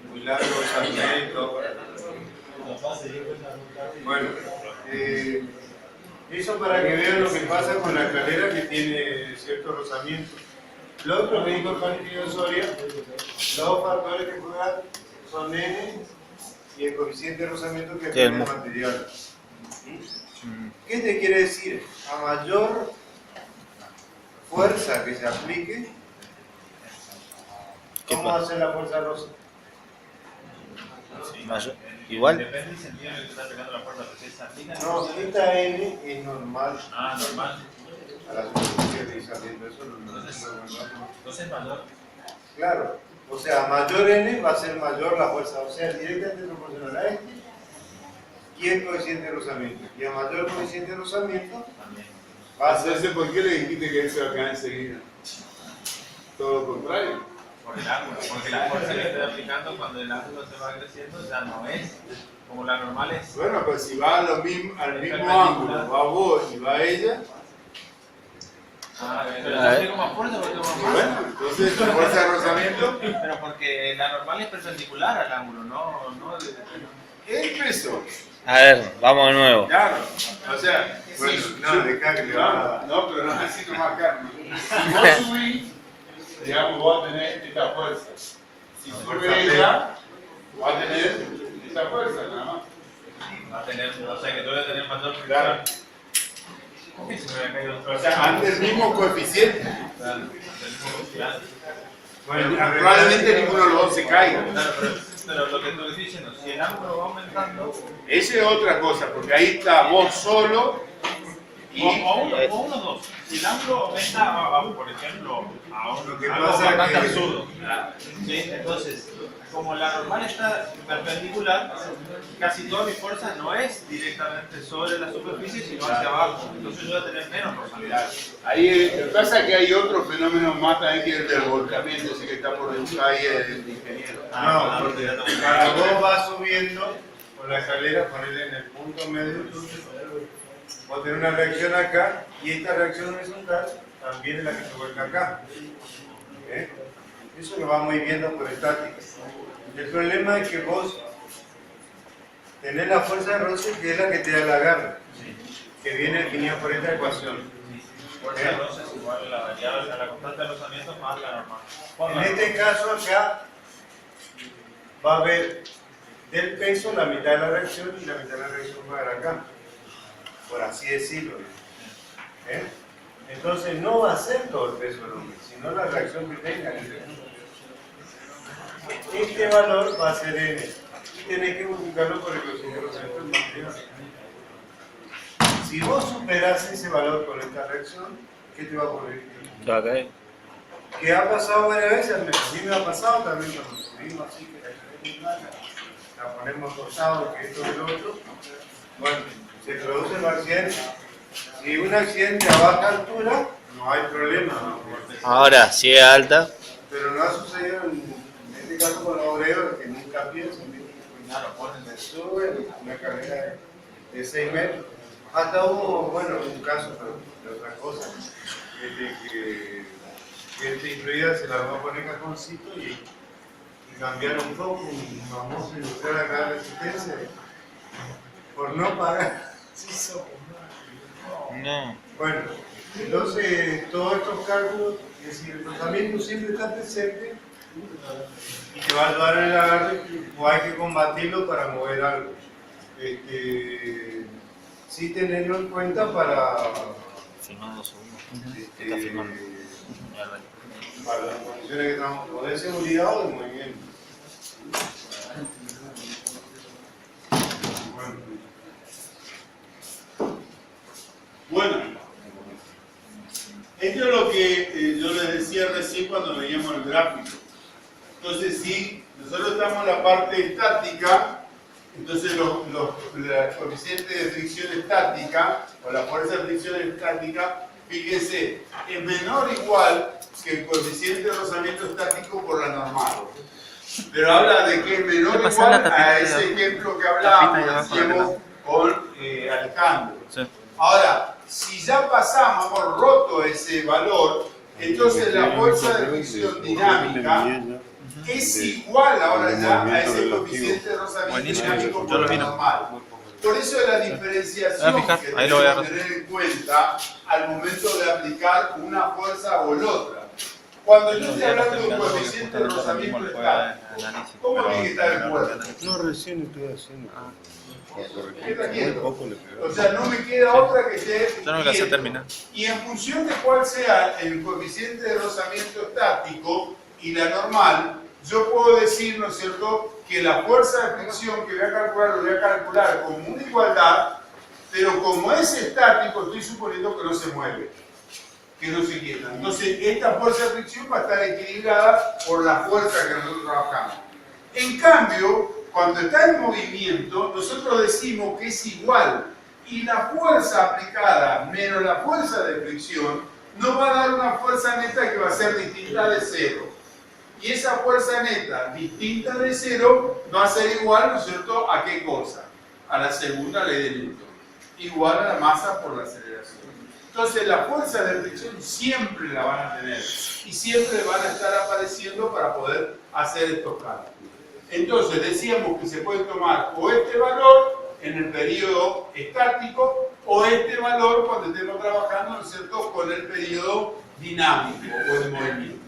muy largo, salto. Bueno, eso para que vean lo que pasa con la escalera que tiene cierto rozamiento. Lo otro que dijo Juan Soria, los dos factores que juegan son N y el coeficiente de rozamiento que tiene el material. ¿Qué te quiere decir? A mayor fuerza que se aplique, ¿cómo va a ser la fuerza de roce? Igual. Depende del sentido en el que está pegando la fuerza, porque si se aplica. No, esta N es normal Normal. a la superficie de deslizamiento, eso no es Entonces, valor. claro, o sea, a mayor N va a ser mayor la fuerza, o sea, directamente proporcional a este y el coeficiente de rozamiento. Y a mayor coeficiente de rozamiento va a ser. ¿Por qué le dijiste que él se va a caer enseguida? Todo lo contrario. Por el ángulo, porque la fuerza que estoy aplicando cuando el ángulo se va creciendo ya no es como la normal es. Bueno, pues si va al mismo ángulo, va vos y va ella, Pero yo tengo más fuerza porque tengo más bueno, masa. entonces la fuerza de rozamiento Pero porque la normal es perpendicular al ángulo, no es peso. A ver, vamos de nuevo. Claro, o sea, Bueno, si- no, dejá que le va a no, pero no necesito más carne. Si vos subís, digamos, vos vas a tener esta fuerza. Si sube ella, va a tener esta fuerza, nada más. va a tener, o sea que tú vas a tener mayor fricción. Claro. ¿Cómo que se me había caído otro? O sea, ante el mismo coeficiente. Claro. Bueno, Probablemente ninguno de los dos se caiga. Claro, pero Pero lo que estoy diciendo, si el ángulo va aumentando, Esa es otra cosa, porque ahí está vos solo y o uno o dos. Si el ángulo aumenta, por ejemplo, a Lo que algo pasa bastante que- absurdo. ¿Sí? Entonces, como la normal está perpendicular, casi toda mi fuerza no es directamente sobre la superficie, sino hacia abajo. Entonces yo voy a tener menos rozabilidad. ahí lo que pasa es que hay otro fenómeno más también que es el del volcamiento, ese que está por dibujar ahí el ingeniero. No, porque cuando vos vas subiendo por la escalera, ponele en el punto medio, vos tenés una reacción acá y esta reacción horizontal también es la que se vuelca acá. ¿Eh? Eso lo vamos a ir viendo por estática. El problema es que vos tenés la fuerza de roce que es la que te da el agarre, que viene definida por esta ecuación. Fuerza de roce es igual a la variable, a la constante de rozamiento más la normal. En este caso acá va a haber del peso la mitad de la reacción y la mitad de la reacción va a dar acá, por así decirlo. ¿Eh? Entonces no va a ser todo el peso del hombre, sino la reacción que tenga. Este valor va a ser n y tenés que multiplicarlo por el cociente del material. Si vos superás ese valor con esta reacción, ¿qué te va a ocurrir? ¿Qué va a caer? Que ha pasado varias veces, a mí me ha pasado también cuando subimos así, que la es muy larga, la ponemos rosado, que esto y lo otro. Bueno, se produce un accidente. Si un accidente a baja altura, no hay problema, ¿no? Ahora, si es alta, Pero no ha sucedido en este caso con los obreros que nunca piensan, Claro, ponen se suben una carrera de 6 metros. Hasta hubo, bueno, un caso de otra cosa, que gente incluida se la va a poner cajoncito y cambiaron un poco, un famoso industrial acá de resistencia, por no pagar. Sí, somos. no. Bueno, entonces todos estos cálculos, es decir, el rozamiento siempre está presente y te va a ayudar en el agarre o hay que combatirlo para mover algo. Sí tenerlo en cuenta para, Filmando 2 segundos. Está filmando. para las condiciones que estamos, o de seguridad o de movimiento. Bueno, esto es lo que yo les decía recién cuando veíamos el gráfico. Entonces, si nosotros estamos en la parte estática, entonces los coeficientes de fricción estática o la fuerza de fricción estática, fíjense, es menor o igual que el coeficiente de rozamiento estático por la normal. Pero habla de que es menor o igual a ese ejemplo que hablábamos, decíamos, con Alejandro. Sí. Ahora, si ya pasamos, hemos roto ese valor, entonces la fuerza de fricción dinámica es igual ahora ya a ese coeficiente de rozamiento dinámico por lo normal. Por eso es la diferenciación que tenemos que tener en cuenta al momento de aplicar una fuerza o la otra. Cuando yo estoy hablando de un coeficiente de rozamiento estático, ¿cómo tiene que estar el cuerpo? No, recién estoy haciendo. Queda quieto. O sea, no me queda otra que ser Yo no alcancé a quieto. terminar. Y en función de cuál sea el coeficiente de rozamiento estático y la normal, yo puedo decir, ¿no es cierto?, que la fuerza de fricción que voy a calcular, lo voy a calcular como una igualdad, pero como es estático, estoy suponiendo que no se mueve, que no se quieta. Entonces, esta fuerza de fricción va a estar equilibrada por la fuerza que nosotros trabajamos. En cambio, cuando está en movimiento, nosotros decimos que es igual, y la fuerza aplicada menos la fuerza de fricción nos va a dar una fuerza neta que va a ser distinta de cero. Y esa fuerza neta distinta de cero va a ser igual, ¿no es cierto?, ¿a qué cosa? A la segunda ley de Newton. Igual a la masa por la aceleración. Entonces la fuerza de fricción siempre la van a tener y siempre van a estar apareciendo para poder hacer estos cálculos. Entonces decíamos que se puede tomar o este valor en el periodo estático o este valor cuando estemos trabajando, ¿no es cierto?, con el periodo dinámico o de movimiento.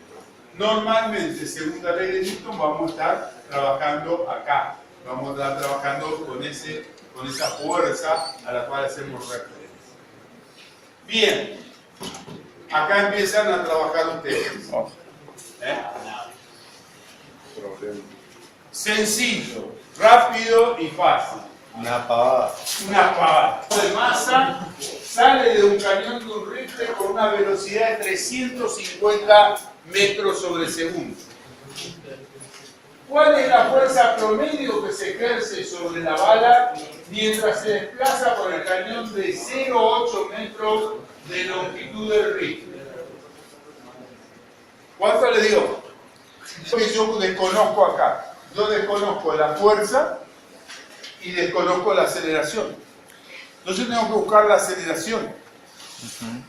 Normalmente, según la ley de Newton, vamos a estar trabajando acá. Vamos a estar trabajando con esa fuerza a la cual hacemos referencia. Bien, acá empiezan a trabajar ustedes. Sencillo, rápido y fácil. Una pavada. Una pavada. De masa sale de un cañón de un rifle con una velocidad de 350 metros sobre segundo. ¿Cuál es la fuerza promedio que se ejerce sobre la bala mientras se desplaza por el cañón de 0,8 metros de longitud del rifle? ¿Cuánto le dio? Que yo desconozco acá. Yo desconozco la fuerza y desconozco la aceleración. Entonces tengo que buscar la aceleración.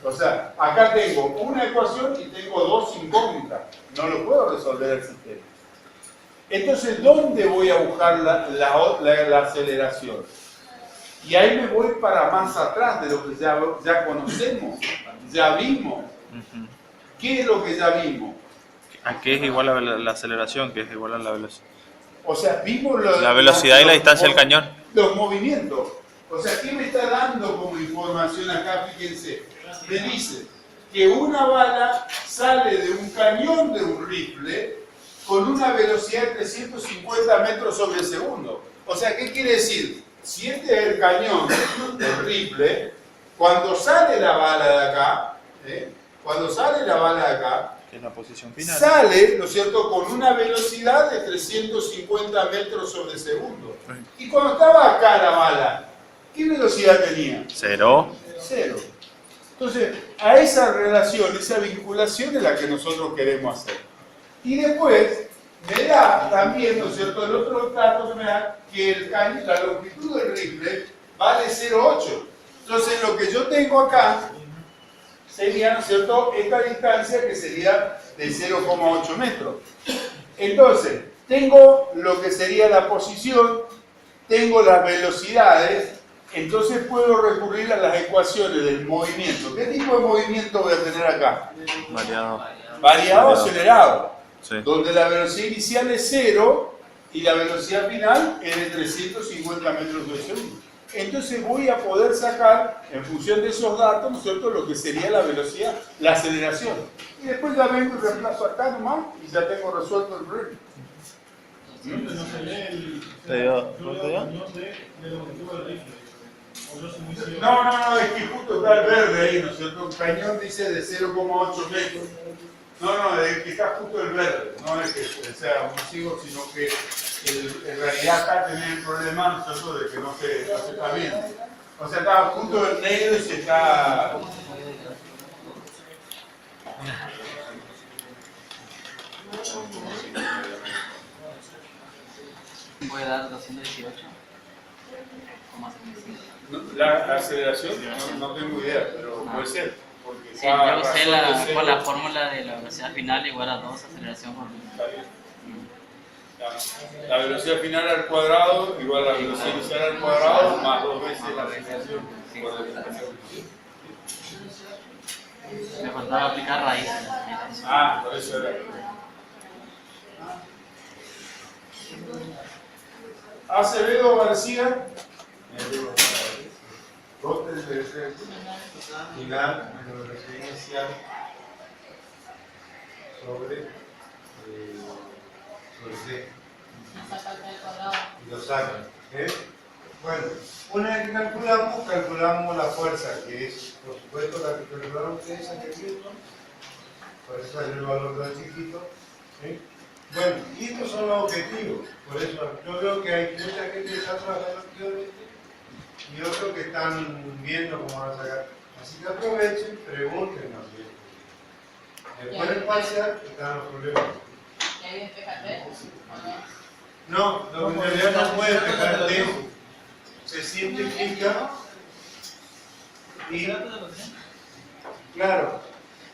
O sea, acá tengo una ecuación y tengo dos incógnitas. No lo puedo resolver el sistema. Entonces, ¿dónde voy a buscar la aceleración? Y ahí me voy para más atrás de lo que ya conocemos, ya vimos. ¿Qué es lo que ya vimos? ¿A qué es igual a la aceleración? ¿Qué es igual a la velocidad? O sea, vimos La velocidad y la distancia del cañón. Los movimientos. O sea, ¿qué me está dando como información acá? Fíjense. Me dice que una bala sale de un cañón de un rifle con una velocidad de 350 metros sobre segundo. O sea, ¿qué quiere decir? Si este es el cañón del rifle, cuando sale la bala de acá, Que es la posición final. sale, ¿no es cierto?, con una velocidad de 350 metros sobre segundo. Y cuando estaba acá la bala, ¿qué velocidad tenía? 0. 0. Entonces, a esa relación, esa vinculación es la que nosotros queremos hacer. Y después me da también, ¿no es cierto?, el otro dato que me da que la longitud del rifle vale 0,8. Entonces, lo que yo tengo acá sería, ¿no es cierto?, esta distancia que sería de 0,8 metros. Entonces, tengo lo que sería la posición, tengo las velocidades, entonces puedo recurrir a las ecuaciones del movimiento. ¿Qué tipo de movimiento voy a tener acá? Variado. Variado acelerado, Sí. donde la velocidad inicial es 0 y la velocidad final es de 350 metros por segundo. Entonces voy a poder sacar, en función de esos datos, ¿no es cierto?, lo que sería la velocidad, la aceleración. Y después ya vengo y reemplazo acá nomás y ya tengo resuelto el problema. ¿Te dio? ¿No te dio? No, es que justo está el verde ahí, ¿no es cierto? El cañón dice de 0,8 metros. No, es que está justo el verde, no es que sea un sigo, sino que en realidad acá tenés el problema, ¿no es cierto?, de que no se está viendo. O sea, está junto el negro y se está... ¿Puede dar 218? La aceleración, no tengo idea, pero puede ser. Porque Sí, cada yo usé razón de ser- con la fórmula de la velocidad final igual a 2 aceleración por Está bien. La velocidad final al cuadrado igual a la velocidad inicial al cuadrado más 2 veces la aceleración por el espacio. Me faltaba aplicar raíces. Por eso era. Acevedo García. Rotes de ese final, menos velocidad inicial sobre C. Y lo sacan. Bueno, una vez que calculamos la fuerza, que es, por supuesto, la que calcularon ustedes en Newton. Por eso es el valor tan chiquito. ¿Sí? Bueno, y estos son los objetivos. Por eso yo veo que hay mucha gente que está trabajando activamente y otros que están viendo cómo van a sacar. Así que aprovechen, pregunten también. Después del parcial están los problemas. No, en realidad no puede dejarte, se simplifica y, claro,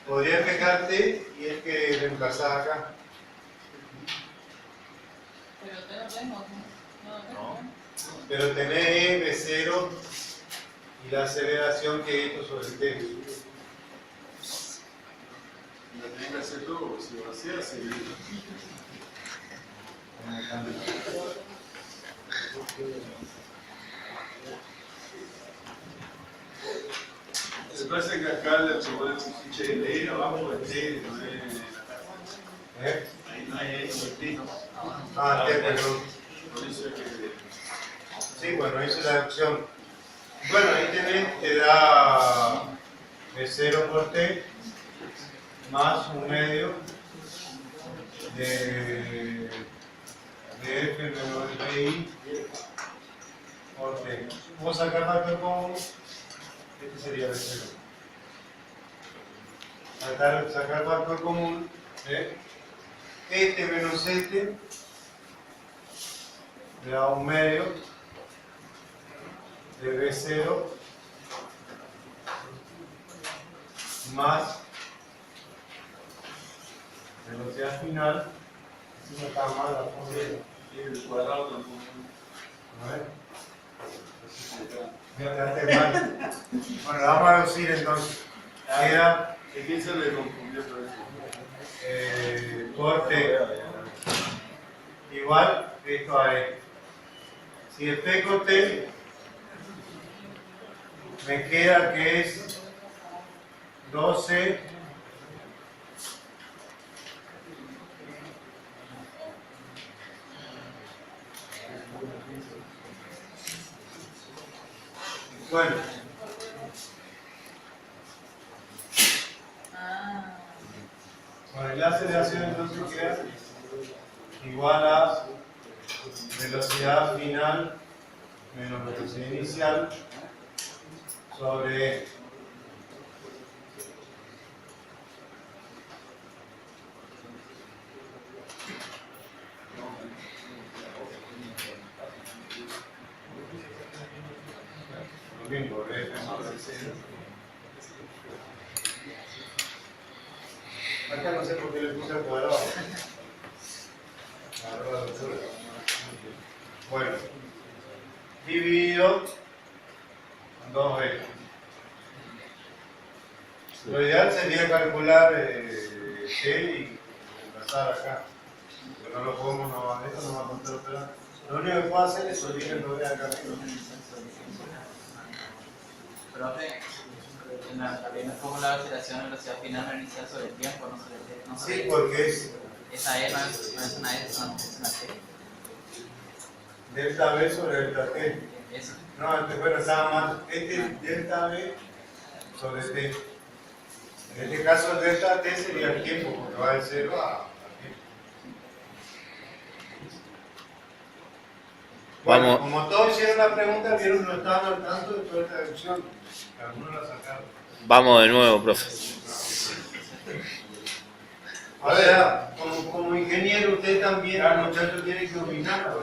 podría dejarte y es que reemplazar acá. Pero tenés V0 y la aceleración que esto sobre el T. Lo tenés que hacer todo, porque si lo hacías, seguir. Se parece que acá le pongo el fiche de ley abajo del T, no es. Ahí no hay ahí. Ah, T, perdón. Sí, bueno, hice la deducción. Bueno, ahí tenés, te da B0 por T más un medio de F menos BI por T. Vos sacás factor común, este sería B0. Sacar factor común de este menos este le da un medio de B0 más velocidad final. Si no está mal la fórmula. Y el cuadrado tampoco. A ver. Me quedaste mal. Bueno, la vamos a reducir entonces. Queda ¿A quién se le confundió todo eso? por T igual esto a E. Si el T con T me queda que es 12 bueno. Bueno, la aceleración entonces queda igual a velocidad final menos velocidad inicial sobre lo mismo, F más C0. Acá no sé por qué le puse el cuadrado. Bueno, dividido 2b. Lo ideal sería calcular T y pasar acá. Pero no lo podemos, no, esto no va a contar operar. Lo único que puedo hacer es subir el doble acá arriba. Profe, en la fórmula de aceleración, velocidad final no inicial sobre el tiempo, no sobre el tiempo. No sobre Sí, porque es esa E no es una E, es una T. delta B sobre delta T. Eso. No, bueno, estaba mal. Este es delta B sobre T. En este caso, el delta T sería el tiempo, porque va de 0 a tiempo. Bueno, Vamos. como todos hicieron la pregunta, vieron no estaban al tanto de toda esta deducción. Algunos la sacaron. Vamos de nuevo, profe. O sea, como ingeniero, usted también, muchachos, tiene que opinar.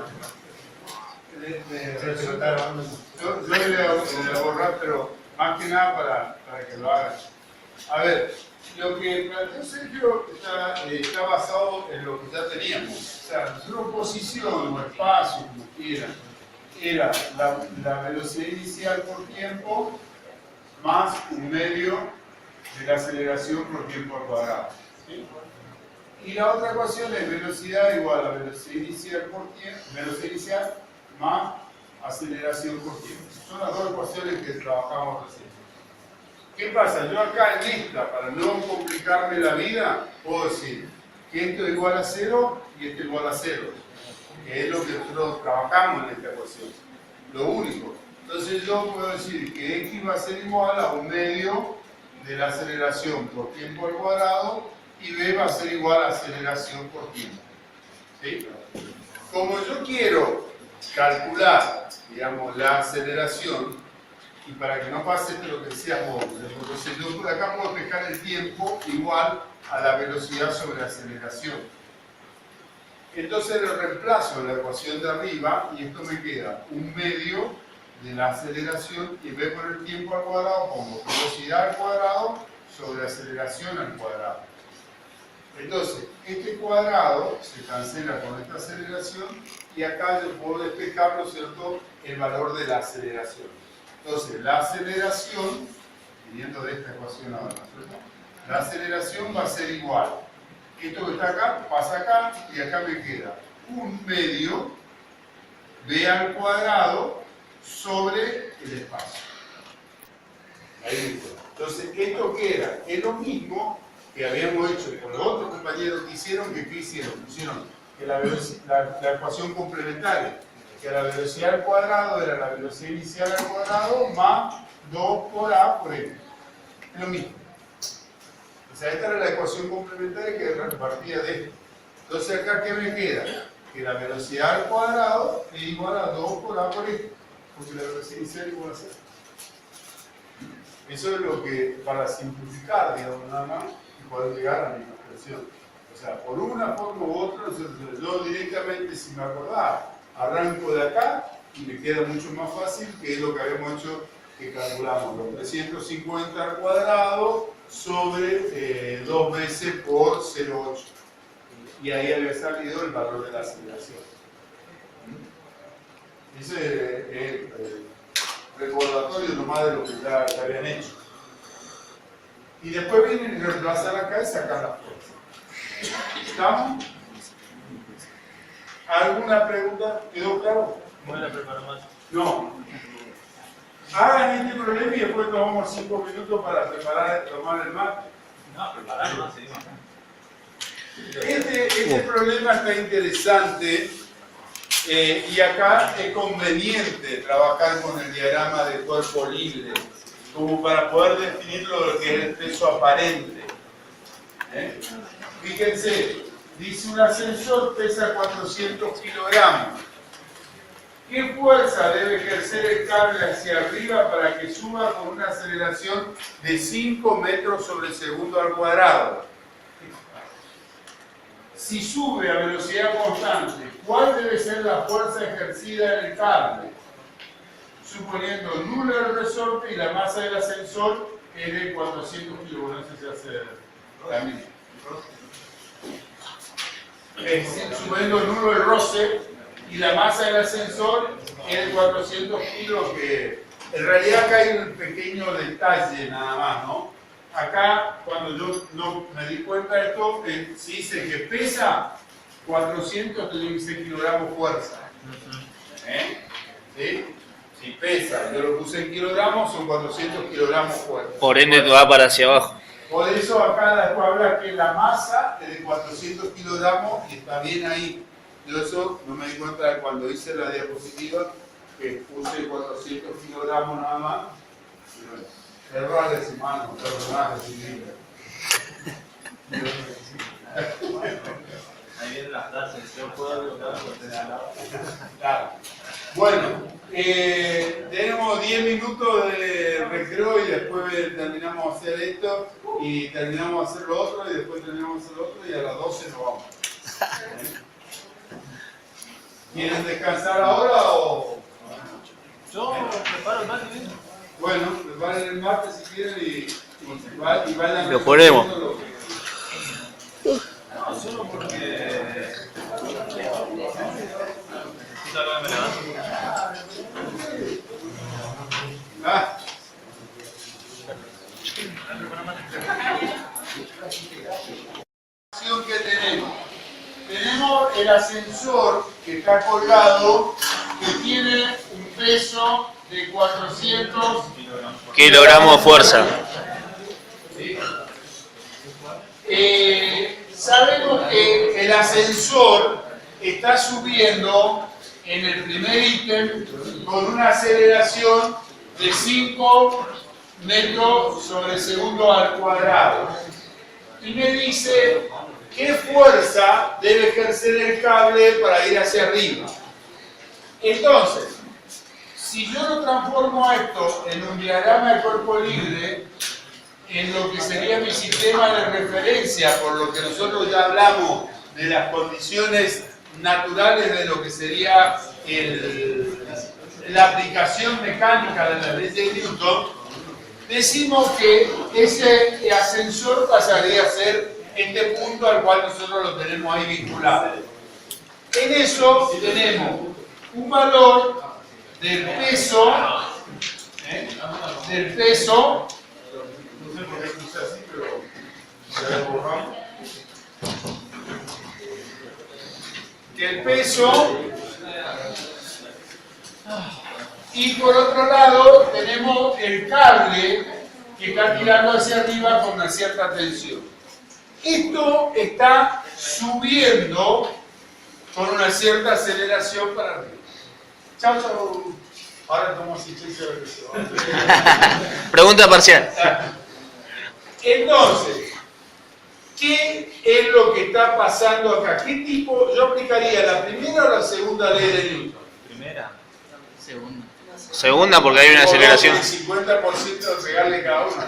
Yo le voy a borrar, pero más que nada para que lo hagan. A ver, lo que planteó Sergio está basado en lo que ya teníamos. O sea, nuestra posición o espacio, como quieran, era la velocidad inicial por tiempo más un medio de la aceleración por tiempo al cuadrado. ¿Sí? Y la otra ecuación es velocidad igual a velocidad inicial por tiempo, velocidad inicial más aceleración por tiempo. Son las dos ecuaciones que trabajamos recién. ¿Qué pasa? Yo acá en esta, para no complicarme la vida, puedo decir que esto es igual a 0 y esto es igual a 0, que es lo que nosotros trabajamos en esta ecuación. Lo único. Entonces yo puedo decir que x va a ser igual a un medio de la aceleración por tiempo al cuadrado y b va a ser igual a aceleración por tiempo. ¿Sí? Como yo quiero calcular, digamos, la aceleración, y para que no pase esto lo que decíamos, entonces yo por acá puedo despejar el tiempo igual a la velocidad sobre aceleración. Entonces lo reemplazo en la ecuación de arriba y esto me queda un medio de la aceleración y b por el tiempo al cuadrado pongo velocidad al cuadrado sobre aceleración al cuadrado. Entonces, este cuadrado se cancela con esta aceleración y acá yo puedo despejar, ¿no es cierto?, el valor de la aceleración. Entonces, la aceleración, viniendo de esta ecuación ahora, ¿cierto?, la aceleración va a ser igual. Esto que está acá pasa acá y acá me queda un medio b al cuadrado sobre el espacio. Ahí me queda. Entonces, esto queda, es lo mismo que habíamos hecho con los otros compañeros que hicieron, ¿qué hicieron? Pusieron que la ecuación complementaria, que la velocidad al cuadrado era la velocidad inicial al cuadrado más 2 por A por M. Es lo mismo. O sea, esta era la ecuación complementaria que partía de esto. Entonces acá, ¿qué me queda? Que la velocidad al cuadrado es igual a 2 por A por esto, porque la velocidad inicial es igual a 0. Eso es lo que, para simplificar, digamos, nada más, y poder llegar a la misma expresión. O sea, por una forma u otra, yo directamente, si me acordaba, arranco de acá y me queda mucho más fácil, que es lo que habíamos hecho, que calculamos los 350 al cuadrado sobre 2 veces por 0,8. Y ahí había salido el valor de la aceleración. Ese es el recordatorio nomás de lo que ya habían hecho. Y después vienen y reemplazar acá y sacar la fuerza. ¿Estamos? ¿Alguna pregunta? ¿Quedó claro? No. Hagan este problema y después tomamos 5 minutos para tomar el mate. No, preparar más, seguimos acá. Este problema está interesante y acá es conveniente trabajar con el diagrama de cuerpo libre como para poder definir lo que es el peso aparente. Fíjense, dice un ascensor pesa 400 kilogramos. ¿Qué fuerza debe ejercer el cable hacia arriba para que suba con una aceleración de 5 metros sobre segundo al cuadrado? Si sube a velocidad constante, ¿cuál debe ser la fuerza ejercida en el cable? Suponiendo nulo el resorte y la masa del ascensor es de 400 kilogramos, no sé si hace la misma. Suponiendo nulo el roce y la masa del ascensor es de 400 kilos, que en realidad acá hay un pequeño detalle nada más, ¿no? Acá, cuando yo no me di cuenta de esto, se dice que pesa 400 kilogramos fuerza. ¿Sí? Si pesa, yo lo puse en kilogramos, son 400 kilogramos fuerza. Por ende, va para hacia abajo. Por eso acá después habla que la masa es de 400 kilogramos y está bien ahí. Yo eso no me di cuenta de cuando hice la diapositiva, que puse 400 kilogramos nada más. Errores humanos, personajes sin libro. Ahí vienen las frases, yo puedo bloquear porque de al lado. Claro. Bueno, tenemos 10 minutos de recreo y después terminamos de hacer esto y terminamos de hacer lo otro y después terminamos de hacer lo otro y a las 12 nos vamos. ¿Quieren descansar ahora o...? Yo preparo el mate, ¿sí? Bueno, preparen el mate si quieren y vayan... Lo ponemos. No, solo porque... Solo me levanto. Ah. Que tenemos el ascensor que está colgado, que tiene un peso de 400 kilogramos de fuerza. ¿Sí? Sabemos que el ascensor está subiendo en el primer ítem con una aceleración de 5 metros sobre segundo al cuadrado. Y me dice qué fuerza debe ejercer el cable para ir hacia arriba. Entonces, si yo lo transformo a esto en un diagrama de cuerpo libre, en lo que sería mi sistema de referencia, por lo que nosotros ya hablamos de las condiciones naturales de lo que sería la aplicación mecánica de la ley de Newton, decimos que ese ascensor pasaría a ser este punto al cual nosotros lo tenemos ahí vinculado. En eso tenemos un valor del peso, no sé por qué puse así, pero ya lo borramos. El peso, y por otro lado tenemos el cable que está tirando hacia arriba con una cierta tensión. Esto está subiendo con una cierta aceleración para arriba. Chao, chao. Ahora tomo asistencia de presión. Pregunta parcial. Entonces, ¿qué es lo que está pasando acá? ¿Qué tipo? Yo aplicaría la primera o la segunda ley de Newton. Primera. Segunda. Segunda porque hay una aceleración. El 50% de pegarle cada uno.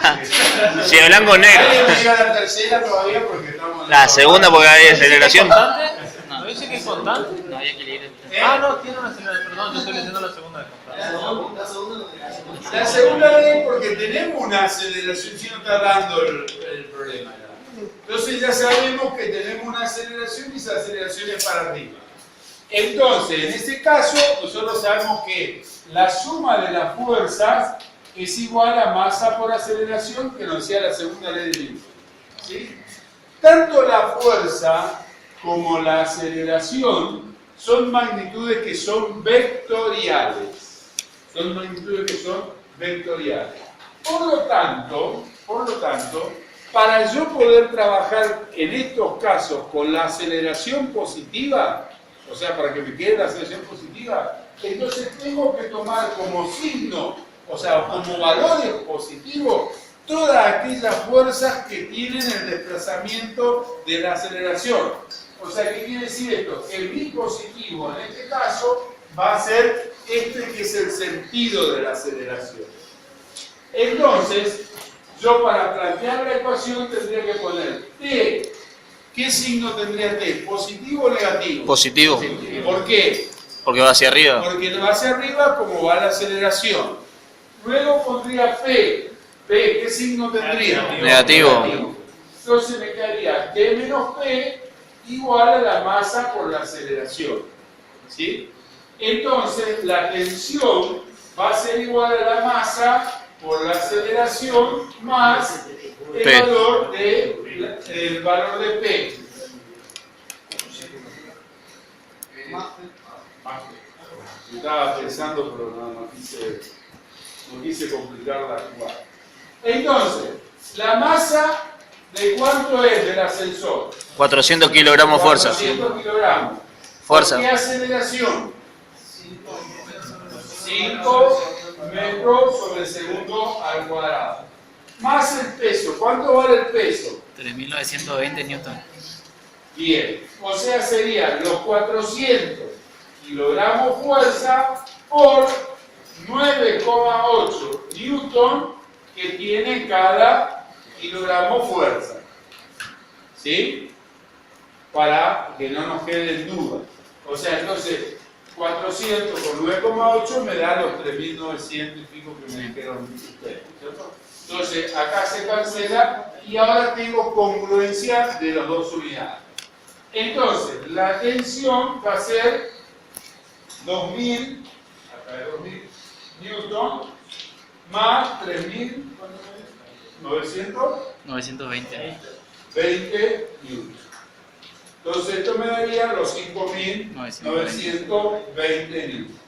Si es blanco o negro. Nadie me diga la tercera todavía porque estamos en La segunda porque hay aceleración. ¿No dice que es constante? No hay equilibrio. Ah, no, tiene una aceleración. Perdón, yo estoy leyendo la segunda de constante. La segunda ley porque tenemos una aceleración, si no está dando el problema. Entonces ya sabemos que tenemos una aceleración y esa aceleración es para arriba. Entonces, en este caso, nosotros sabemos que la suma de las fuerzas es igual a masa por aceleración, que nos decía la segunda ley de Newton. ¿Sí? Tanto la fuerza como la aceleración son magnitudes que son vectoriales. Son magnitudes que son vectoriales. Por lo tanto, para yo poder trabajar en estos casos con la aceleración positiva, o sea, para que me quede la aceleración positiva, entonces tengo que tomar como signo, o sea, como valores positivos, todas aquellas fuerzas que tienen el desplazamiento de la aceleración. O sea, ¿qué quiere decir esto? El mi positivo en este caso va a ser este que es el sentido de la aceleración. Entonces, yo para plantear la ecuación tendría que poner T. ¿Qué signo tendría T? ¿Positivo o negativo? Positivo. ¿Por qué? Porque va hacia arriba. Porque va hacia arriba como va la aceleración. Luego pondría P. P, ¿qué signo tendría? Negativo. Entonces me quedaría T menos P igual a la masa por la aceleración. ¿Sí? Entonces la tensión va a ser igual a la masa por la aceleración más el valor de P. Yo estaba pensando, pero no quise complicar la jugada. Entonces, la masa ¿de cuánto es del ascensor? 400 kilogramos fuerza. 400 kilogramos. Fuerza. ¿Qué aceleración? 5 metros sobre segundo al cuadrado. Más el peso. ¿Cuánto vale el peso? 3.920 newton. Bien. O sea, serían los 400 kilogramos fuerza por 9,8 newton que tiene cada kilogramo fuerza. ¿Sí? Para que no nos quede en duda. O sea, entonces, 400 por 9,8 me da los 3.900 y pico que me dijeron ustedes, ¿cierto? Entonces, acá se cancela y ahora tengo congruencia de las dos unidades. Entonces, la tensión va a ser 2.000, acá es 2.000 newton, más 3.900. 920. 20 newton. Entonces esto me daría los 5.920 newton.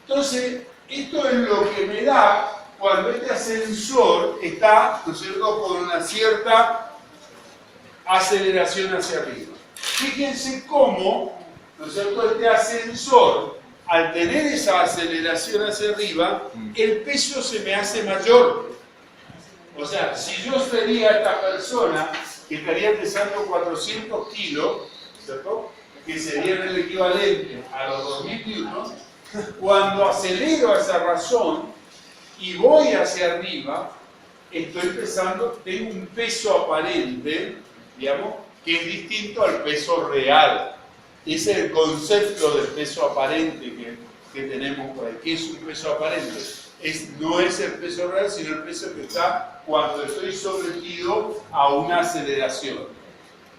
Entonces, esto es lo que me da cuando este ascensor está, ¿no es cierto?, con una cierta aceleración hacia arriba. Fíjense cómo, ¿no es cierto?, este ascensor, al tener esa aceleración hacia arriba, el peso se me hace mayor. O sea, si yo sería esta persona que estaría pesando 400 kilos, ¿cierto?, que serían el equivalente a los 2.000 newtons, cuando acelero a esa razón y voy hacia arriba, estoy pesando, tengo un peso aparente, digamos, que es distinto al peso real. Ese es el concepto del peso aparente que tenemos por ahí. ¿Qué es un peso aparente? No es el peso real, sino el peso que está cuando estoy sometido a una aceleración.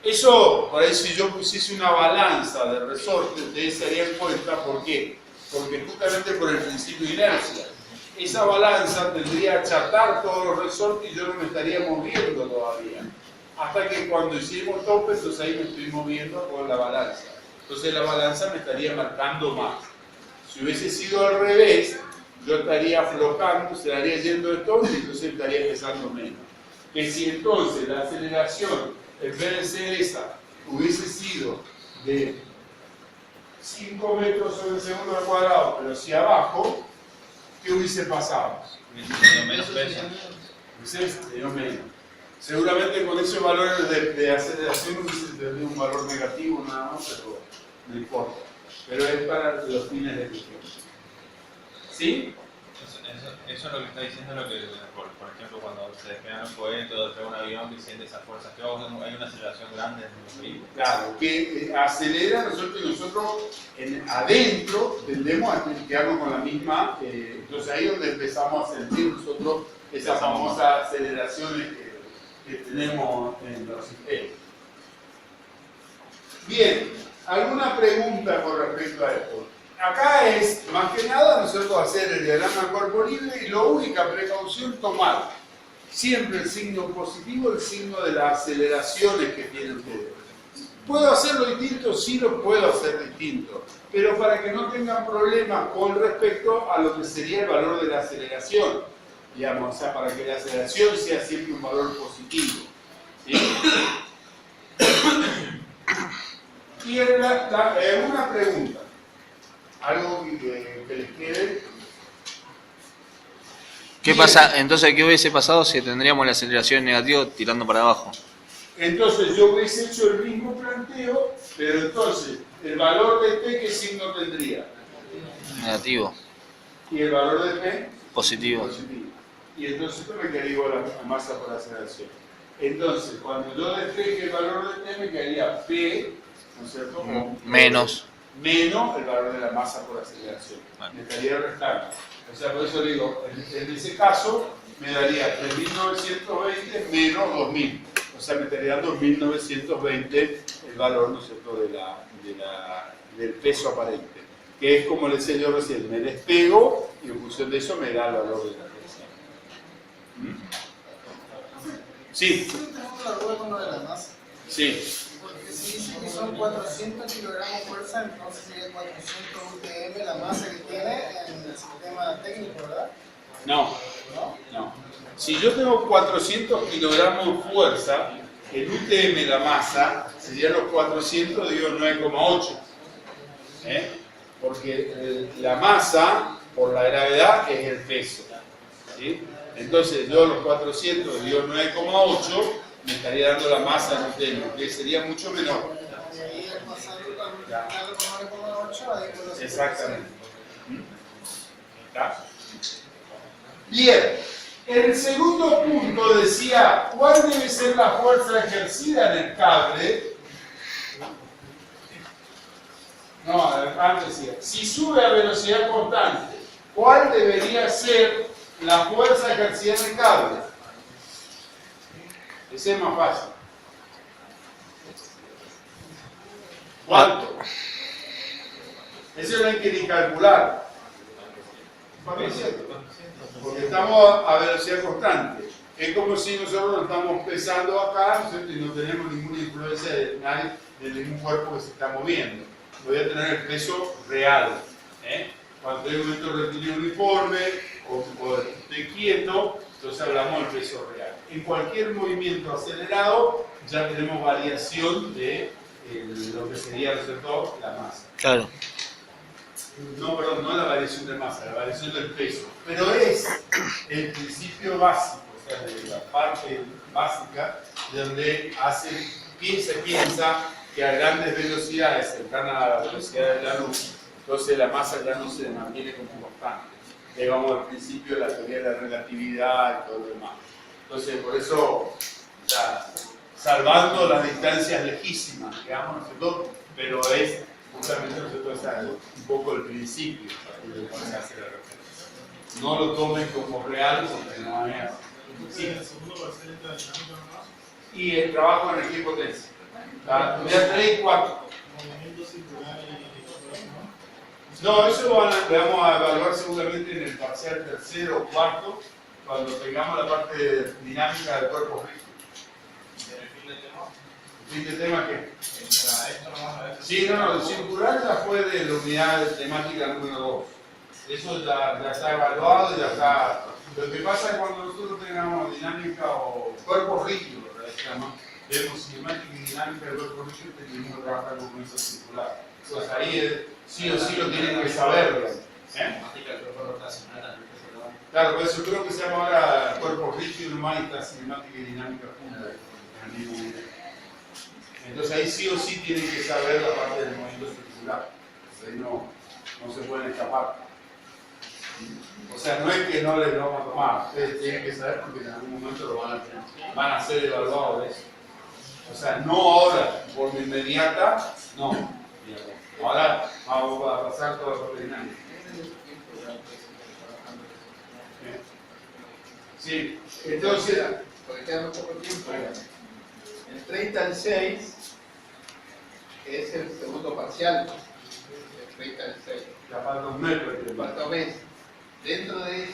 Eso, por ahí si yo pusiese una balanza de resorte, ustedes se darían cuenta. ¿Por qué? Porque justamente por el principio de inercia. Esa balanza tendría que achatar todos los resortes y yo no me estaría moviendo todavía. Hasta que cuando hicimos tope, entonces ahí me estoy moviendo con la balanza. Entonces la balanza me estaría marcando más. Si hubiese sido al revés, yo estaría aflojando, se estaría yendo de todo y entonces estaría pesando menos. Que si entonces la aceleración, en vez de ser esa, hubiese sido de 5 metros sobre el segundo al cuadrado, pero si abajo, ¿qué hubiese pasado? Menos peso. Hubiese tenido menos. Seguramente con esos valores de aceleración hubiese tenido un valor negativo nada más, pero no importa. Pero es para los fines de gestión. ¿Sí? Eso es lo que está diciendo, lo que, por ejemplo, cuando se despega un cohete o despega un avión que siente esas fuerzas, que hay una aceleración grande en los vehículos. Claro, que acelera, nosotros adentro tendemos a quedarnos con la misma, entonces ahí es donde empezamos a sentir nosotros esas famosas aceleraciones que tenemos en los sistemas. Bien, ¿alguna pregunta con respecto a esto? Acá es, más que nada, nosotros hacer el diagrama de cuerpo libre y la única precaución, tomar siempre el signo positivo, el signo de las aceleraciones que tienen ustedes. ¿Puedo hacerlo distinto? Sí, lo puedo hacer distinto, pero para que no tengan problemas con respecto a lo que sería el valor de la aceleración, digamos, o sea, para que la aceleración sea siempre un valor positivo. ¿Sí? Y una pregunta. Algo que les quede. ¿Qué pasa? Entonces, ¿qué hubiese pasado si tendríamos la aceleración negativa tirando para abajo? Entonces yo hubiese hecho el mismo planteo, pero entonces, el valor de T, ¿qué signo tendría? Negativo. Y el valor de P, Positivo. positivo. Y entonces esto me quedaría igual a masa por aceleración. Entonces, cuando yo despeje el valor de T, me quedaría P, ¿no es cierto? Menos. Menos el valor de la masa por aceleración. Me estaría restando. O sea, por eso digo, en ese caso me daría 3.920 menos 2.000. O sea, me estaría dando 1.920 el valor, ¿no es cierto?, del peso aparente. Que es como les decía yo recién, me despego y en función de eso me da el valor de la presión. Sí. Tenemos la duda con lo de la masa. Sí. Porque si dicen que son 400 kilogramos de fuerza, entonces sería 400 UTM la masa que tiene en el sistema técnico, ¿verdad? No. No. Si yo tengo 400 kilogramos de fuerza, el UTM, la masa, serían los 400 dividido 9,8. Porque la masa, por la gravedad, es el peso. ¿Sí? Entonces yo los 400 dividido 9,8 me estaría dando la masa en UTM, que sería mucho menor. Y ahí pasando con 9,8 ahí con los. Exactamente. ¿Está? Bien, el segundo punto decía, ¿cuál debe ser la fuerza ejercida en el cable? No, antes decía, si sube a velocidad constante, ¿cuál debería ser la fuerza ejercida en el cable? Ese es más fácil. ¿Cuánto? Eso no hay que ni calcular. Porque estamos a velocidad constante. Es como si nosotros nos estamos pesando acá, ¿no es cierto?, y no tenemos ninguna influencia de nadie, de ningún cuerpo que se está moviendo. Voy a tener el peso real. Cuando hay un momento rectilíneo uniforme o estoy quieto, entonces hablamos del peso real. En cualquier movimiento acelerado ya tenemos variación de lo que sería, ¿no es cierto?, la masa. Claro. No, perdón, no la variación de masa, la variación del peso. Pero es el principio básico, o sea, de la parte básica, de donde piensa que a grandes velocidades, cercanas a la velocidad de la luz, entonces la masa ya no se mantiene como constante. Llegamos al principio de la teoría de la relatividad y todo lo demás. Entonces, por eso, salvando las distancias lejísimas, digamos, nosotros, pero es justamente nosotros un poco el principio de lo que se hace la referencia. No lo tomen como real porque no es así. Sí. Y el trabajo en energía y potencia. Ya 3 y 4. No, eso lo vamos a evaluar seguramente en el parcial tercero o cuarto, cuando tengamos la parte dinámica del cuerpo rígido. ¿El fin de tema qué? Sí, no, el circular ya fue de la unidad temática número 2. Eso ya está evaluado y ya está. Lo que pasa es cuando nosotros tengamos dinámica o cuerpo rígido, ¿verdad? Vemos cinemática y dinámica del cuerpo rígido, tenemos que trabajar con eso circular. Pues ahí sí o sí lo tienen que saber. Claro, por eso creo que se llama ahora cuerpo rígido, humanista, cinemática y dinámica juntas. Entonces ahí sí o sí tienen que saber la parte del movimiento circular. Ahí no se pueden escapar. O sea, no es que no les lo vamos a tomar, ustedes tienen que saber porque en algún momento lo van a ser evaluados de eso. O sea, no ahora, por mi inmediata, no. Ahora vamos a pasar toda la parte dinámica. Sí, entonces, Porque queda muy poco tiempo. El 30 al 6 es el segundo parcial. El 30 al 6. ya falta un mes para que Cuarto mes. Dentro de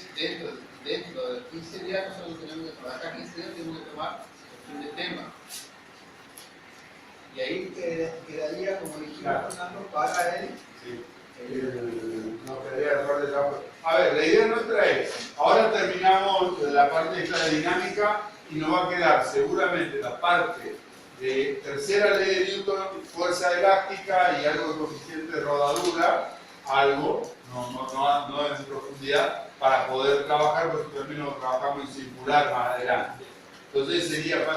15 días nosotros tenemos que trabajar 15 días, tenemos que tomar el fin de tema. Y ahí quedaría, como dijimos, Claro. Fernando, para él. sí. No quedaría error de trabajo. A ver, la idea nuestra es, ahora terminamos la parte esta de dinámica y nos va a quedar seguramente la parte de tercera ley de Newton, fuerza elástica y algo de coeficiente de rodadura, algo, no en profundidad, para poder trabajar, porque también lo trabajamos en circular más adelante. Entonces sería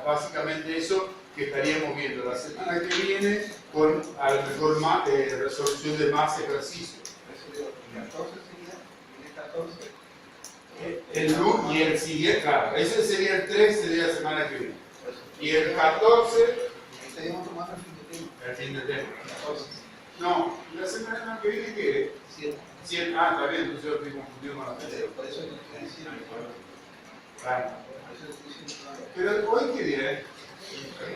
básicamente eso que estaríamos viendo la semana que viene con a lo mejor más, resolución de más ejercicios. El 14 sería, el 14. El lunes y el siguiente, claro, ese sería el 3, sería la semana que viene. Y el 14, Estaríamos tomando el fin de tema. el fin de tema. No, la semana que viene, ¿qué? 7. Está bien, entonces yo estoy confundido con la fecha. Por eso no estoy diciendo. Claro. Por eso estoy diciendo. Pero hoy, ¿qué día es?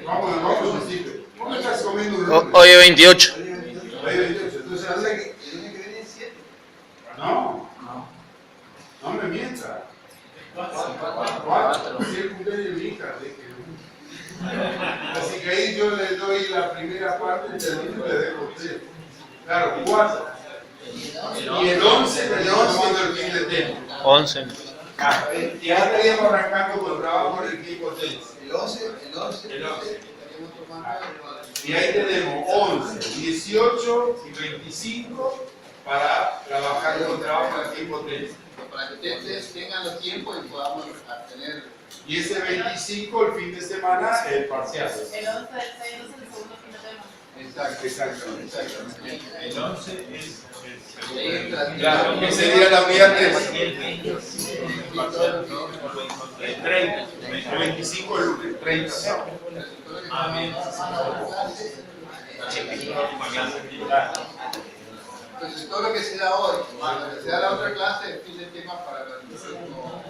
Vamos al principio. ¿Cómo estás comiendo un lunes? Hoy es 28. Hoy es 28, entonces O sea que el lunes que viene es 7. no, no me mientas. 4, si el cumpleaños de mi hija, así que ahí yo le doy la primera parte y termino y le dejo a usted. Claro, 4. Y el 11 tenemos tomando el fin de tema. 11. Ya estaríamos arrancando con el trabajo en el equipo potencia. El 11. El 11. Estaríamos tomando Y ahí tenemos 11, 18 y 25 para trabajar con trabajo en equipo potencia. para que ustedes tengan los tiempos y podamos tener. Y ese 25, el fin de semana, el parcial. El 11 del 6 es el segundo fin de tema. Exactamente. El 11 es Claro, que sería la unidad 3. el 30. El 25 el lunes, 30 sábado. Entonces, todo lo que se da hoy, cuando se da la otra clase, el fin de tema para el próximo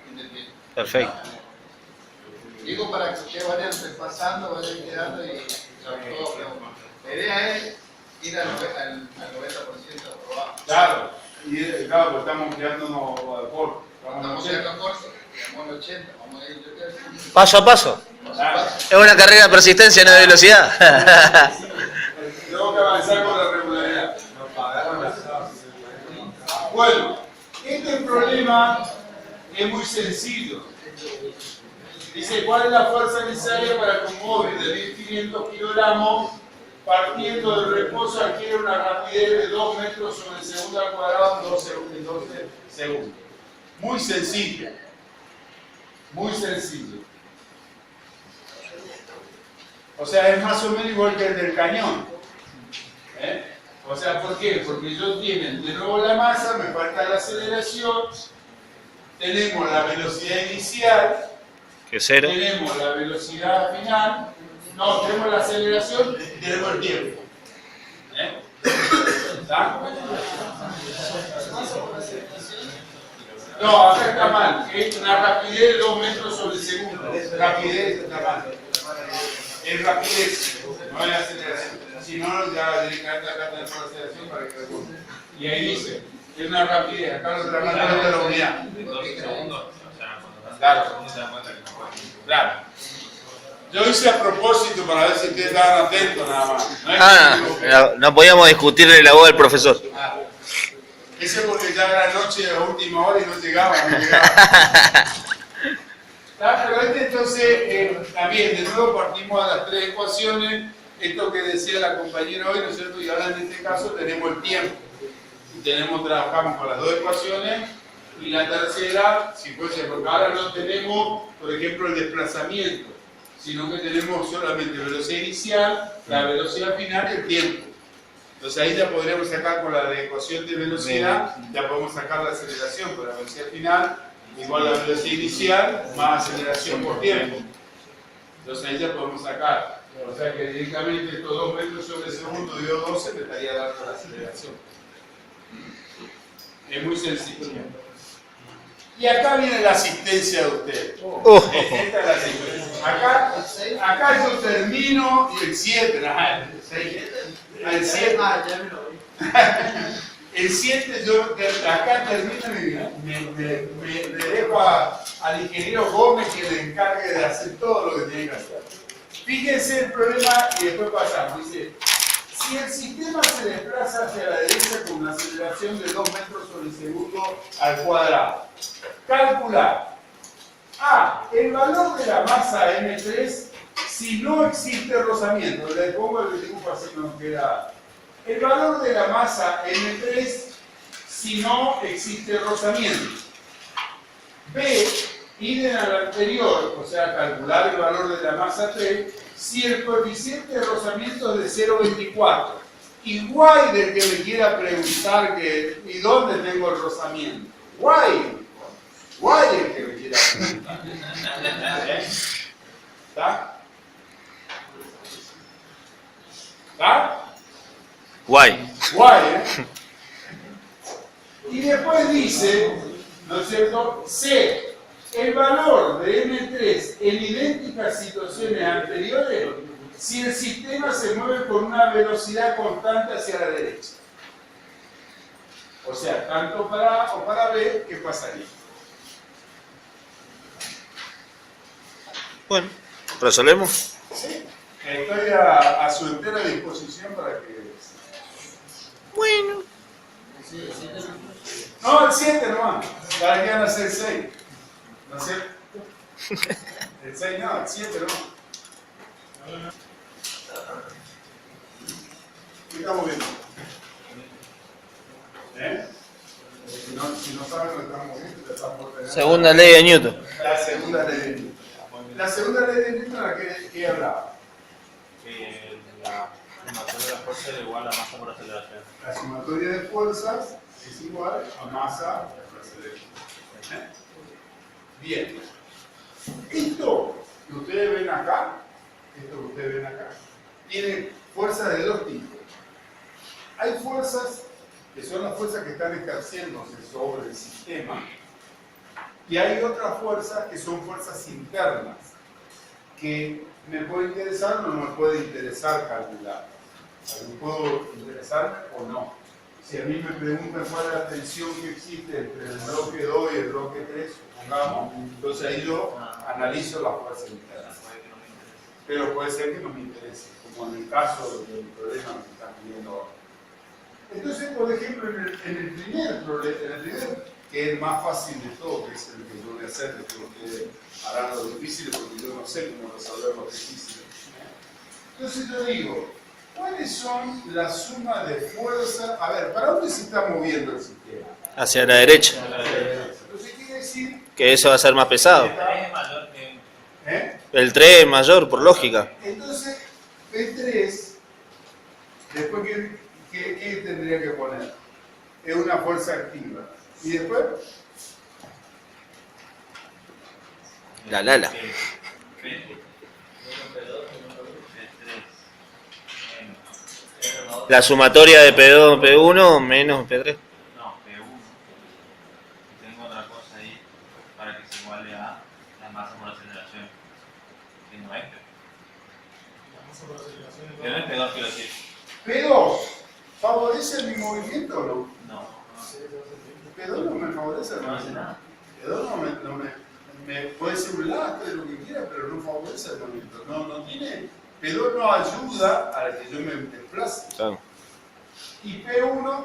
fin de tema. Perfecto. Digo para que ustedes vayan repasando, vayan quedando y sobre todo, la idea es ir al 90% aprobado. Claro, y claro, pues estamos quedándonos cortos. Estamos llegando a corto, llegamos al 80, vamos a ir yo creo. Paso a paso. Claro. Es una carrera de persistencia, no de velocidad. Tengo que avanzar con la regularidad. Bueno, este problema es muy sencillo. Dice, ¿cuál es la fuerza necesaria para que un móvil de 1500 kilogramos partiendo del reposo adquiere una rapidez de 2 metros sobre segundo al cuadrado en 12 segundos? Muy sencillo. Muy sencillo. O sea, es más o menos igual que el del cañón. O sea, ¿por qué? Porque ellos tienen de nuevo la masa, me falta la aceleración, tenemos la velocidad inicial, Que cero. tenemos la velocidad final, no, tenemos la aceleración y tenemos el tiempo. ¿Está? No, acá está mal, es una rapidez de 2 metros sobre segundo. Rapidez está mal. Es rapidez, no es aceleración. Si no, ya directamente acá tenemos la aceleración para que recuerde. Y ahí dice, es una rapidez, acá lo tratamos de la unidad. Claro. Claro. Yo hice a propósito para ver si ustedes estaban atentos nada más. No es que No podíamos discutirle la voz del profesor. ese porque ya era noche a última hora y no llegaba. Pero entonces, también, de nuevo partimos de las 3 ecuaciones esto que decía la compañera hoy, ¿no es cierto? Y ahora en este caso tenemos el tiempo. Y trabajamos con las dos ecuaciones. Y la tercera, si fuese, porque ahora no tenemos, por ejemplo, el desplazamiento, sino que tenemos solamente velocidad inicial, la velocidad final y el tiempo. Entonces ahí ya podríamos sacar con la ecuación de velocidad, ya podemos sacar la aceleración por la velocidad final, igual a la velocidad inicial, más aceleración por tiempo. Entonces ahí ya podemos sacar. O sea que directamente estos 2 metros sobre segundo de O12 me estaría dando la aceleración. Es muy sencillo. Y acá viene la asistencia de ustedes. Esta es la asistencia. Acá yo termino y el 7. El 7. El 7 yo acá termino y me dejo al ingeniero Gómez que le encargue de hacer todo lo que tiene que hacer. Fíjense el problema y después pasamos. Dice, si el sistema se desplaza hacia la derecha con una aceleración de 2 metros sobre segundo al cuadrado, calcular A, el valor de la masa M3 si no existe rozamiento. Le pongo el dibujo así nos queda. El valor de la masa M3 si no existe rozamiento. B, idem al anterior, o sea, calcular el valor de la masa T si el coeficiente de rozamiento es de 0,24. Y guay del que me quiera preguntar que, ¿y dónde tengo el rozamiento? Guay el que me quiera preguntar. ¿Está? ¿Está? Guay. Guay, Y después dice, ¿no es cierto? C. El valor de M3 en idénticas situaciones anteriores si el sistema se mueve con una velocidad constante hacia la derecha. O sea, tanto para A o para B, ¿qué pasaría? Bueno, ¿resolvemos? Sí. Estoy a su entera disposición para que... Bueno. No, el 7 nomás. Para que van a ser 6. ¿No es cierto? El 6 no, el 7 no. ¿Qué estamos viendo? Si no saben lo que estamos viendo, te están por tener. Segunda ley de Newton. La segunda ley de Newton. La segunda ley de Newton, ¿a qué hablaba? La sumatoria de fuerzas es igual a masa por aceleración. La sumatoria de fuerzas es igual a masa por aceleración. Bien. Esto que ustedes ven acá, tiene fuerzas de dos tipos. Hay fuerzas que son las fuerzas que están ejerciéndose sobre el sistema, y hay otras fuerzas que son fuerzas internas, que me puede interesar o no me puede interesar calcular. O sea, me puedo interesarme o no. Si a mí me preguntan cuál es la tensión que existe entre el bloque 2 y el bloque 3, supongamos, entonces ahí yo analizo la fuerza interna. Pero puede ser que no me interese, como en el caso del problema que están viendo ahora. Entonces, por ejemplo, en el primer problema, que es el más fácil de todo, que es el que yo voy a hacer, después ustedes harán lo difícil porque yo no sé cómo resolver lo difícil. Entonces yo digo, ¿cuáles son las sumas de fuerza? A ver, ¿para dónde se está moviendo el sistema? Hacia la derecha. Entonces quiere decir Que eso va a ser más pesado. Es mayor que... El 3 es mayor, por lógica. Entonces, P3, después ¿qué tendría que poner? Es una fuerza activa. ¿Y después? La lala. La sumatoria de P2 P1 menos P3. No, P1. Tengo otra cosa ahí para que se iguale a la masa por aceleración. Que no es P. No es P2, quiero decir. P2, ¿favorece mi movimiento o no? No. P2 no me favorece el No hace movimiento. nada. P2 no me puede ser un lastre, lo que quiera, pero no favorece el movimiento. No tiene. P2 no ayuda a que yo me desplace. Claro. Y P1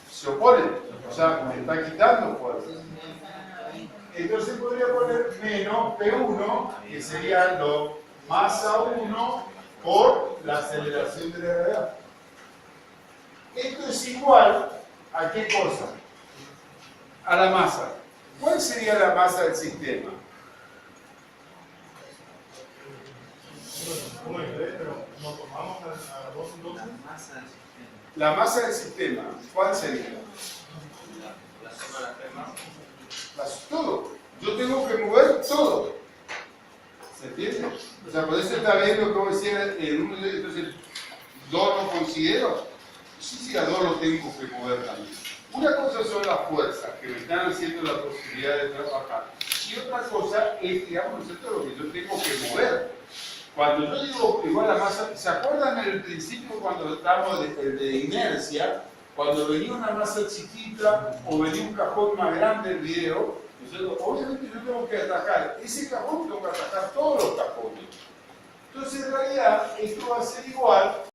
se opone, o sea, me está quitando fuerza. Entonces podría poner menos P1, que sería lo masa 1 por la aceleración de la gravedad. Esto es igual a qué cosa? A la masa. ¿Cuál sería la masa del sistema? La masa del sistema, ¿cuál sería? Todo. Yo tengo que mover todo. ¿Se entiende? O sea, por eso está viendo cómo decía en uno de entonces, ¿do no considero? Sí, a do lo tengo que mover también. Una cosa son las fuerzas que me están haciendo la posibilidad de trabajar. Y otra cosa es, digamos, lo que yo tengo que mover. Cuando yo digo igual a masa, ¿se acuerdan en el principio cuando estamos de inercia? Cuando venía una masa chiquita o venía un cajón más grande el video, entonces, obviamente yo tengo que atacar ese cajón, tengo que atacar todos los cajones. Entonces en realidad esto va a ser igual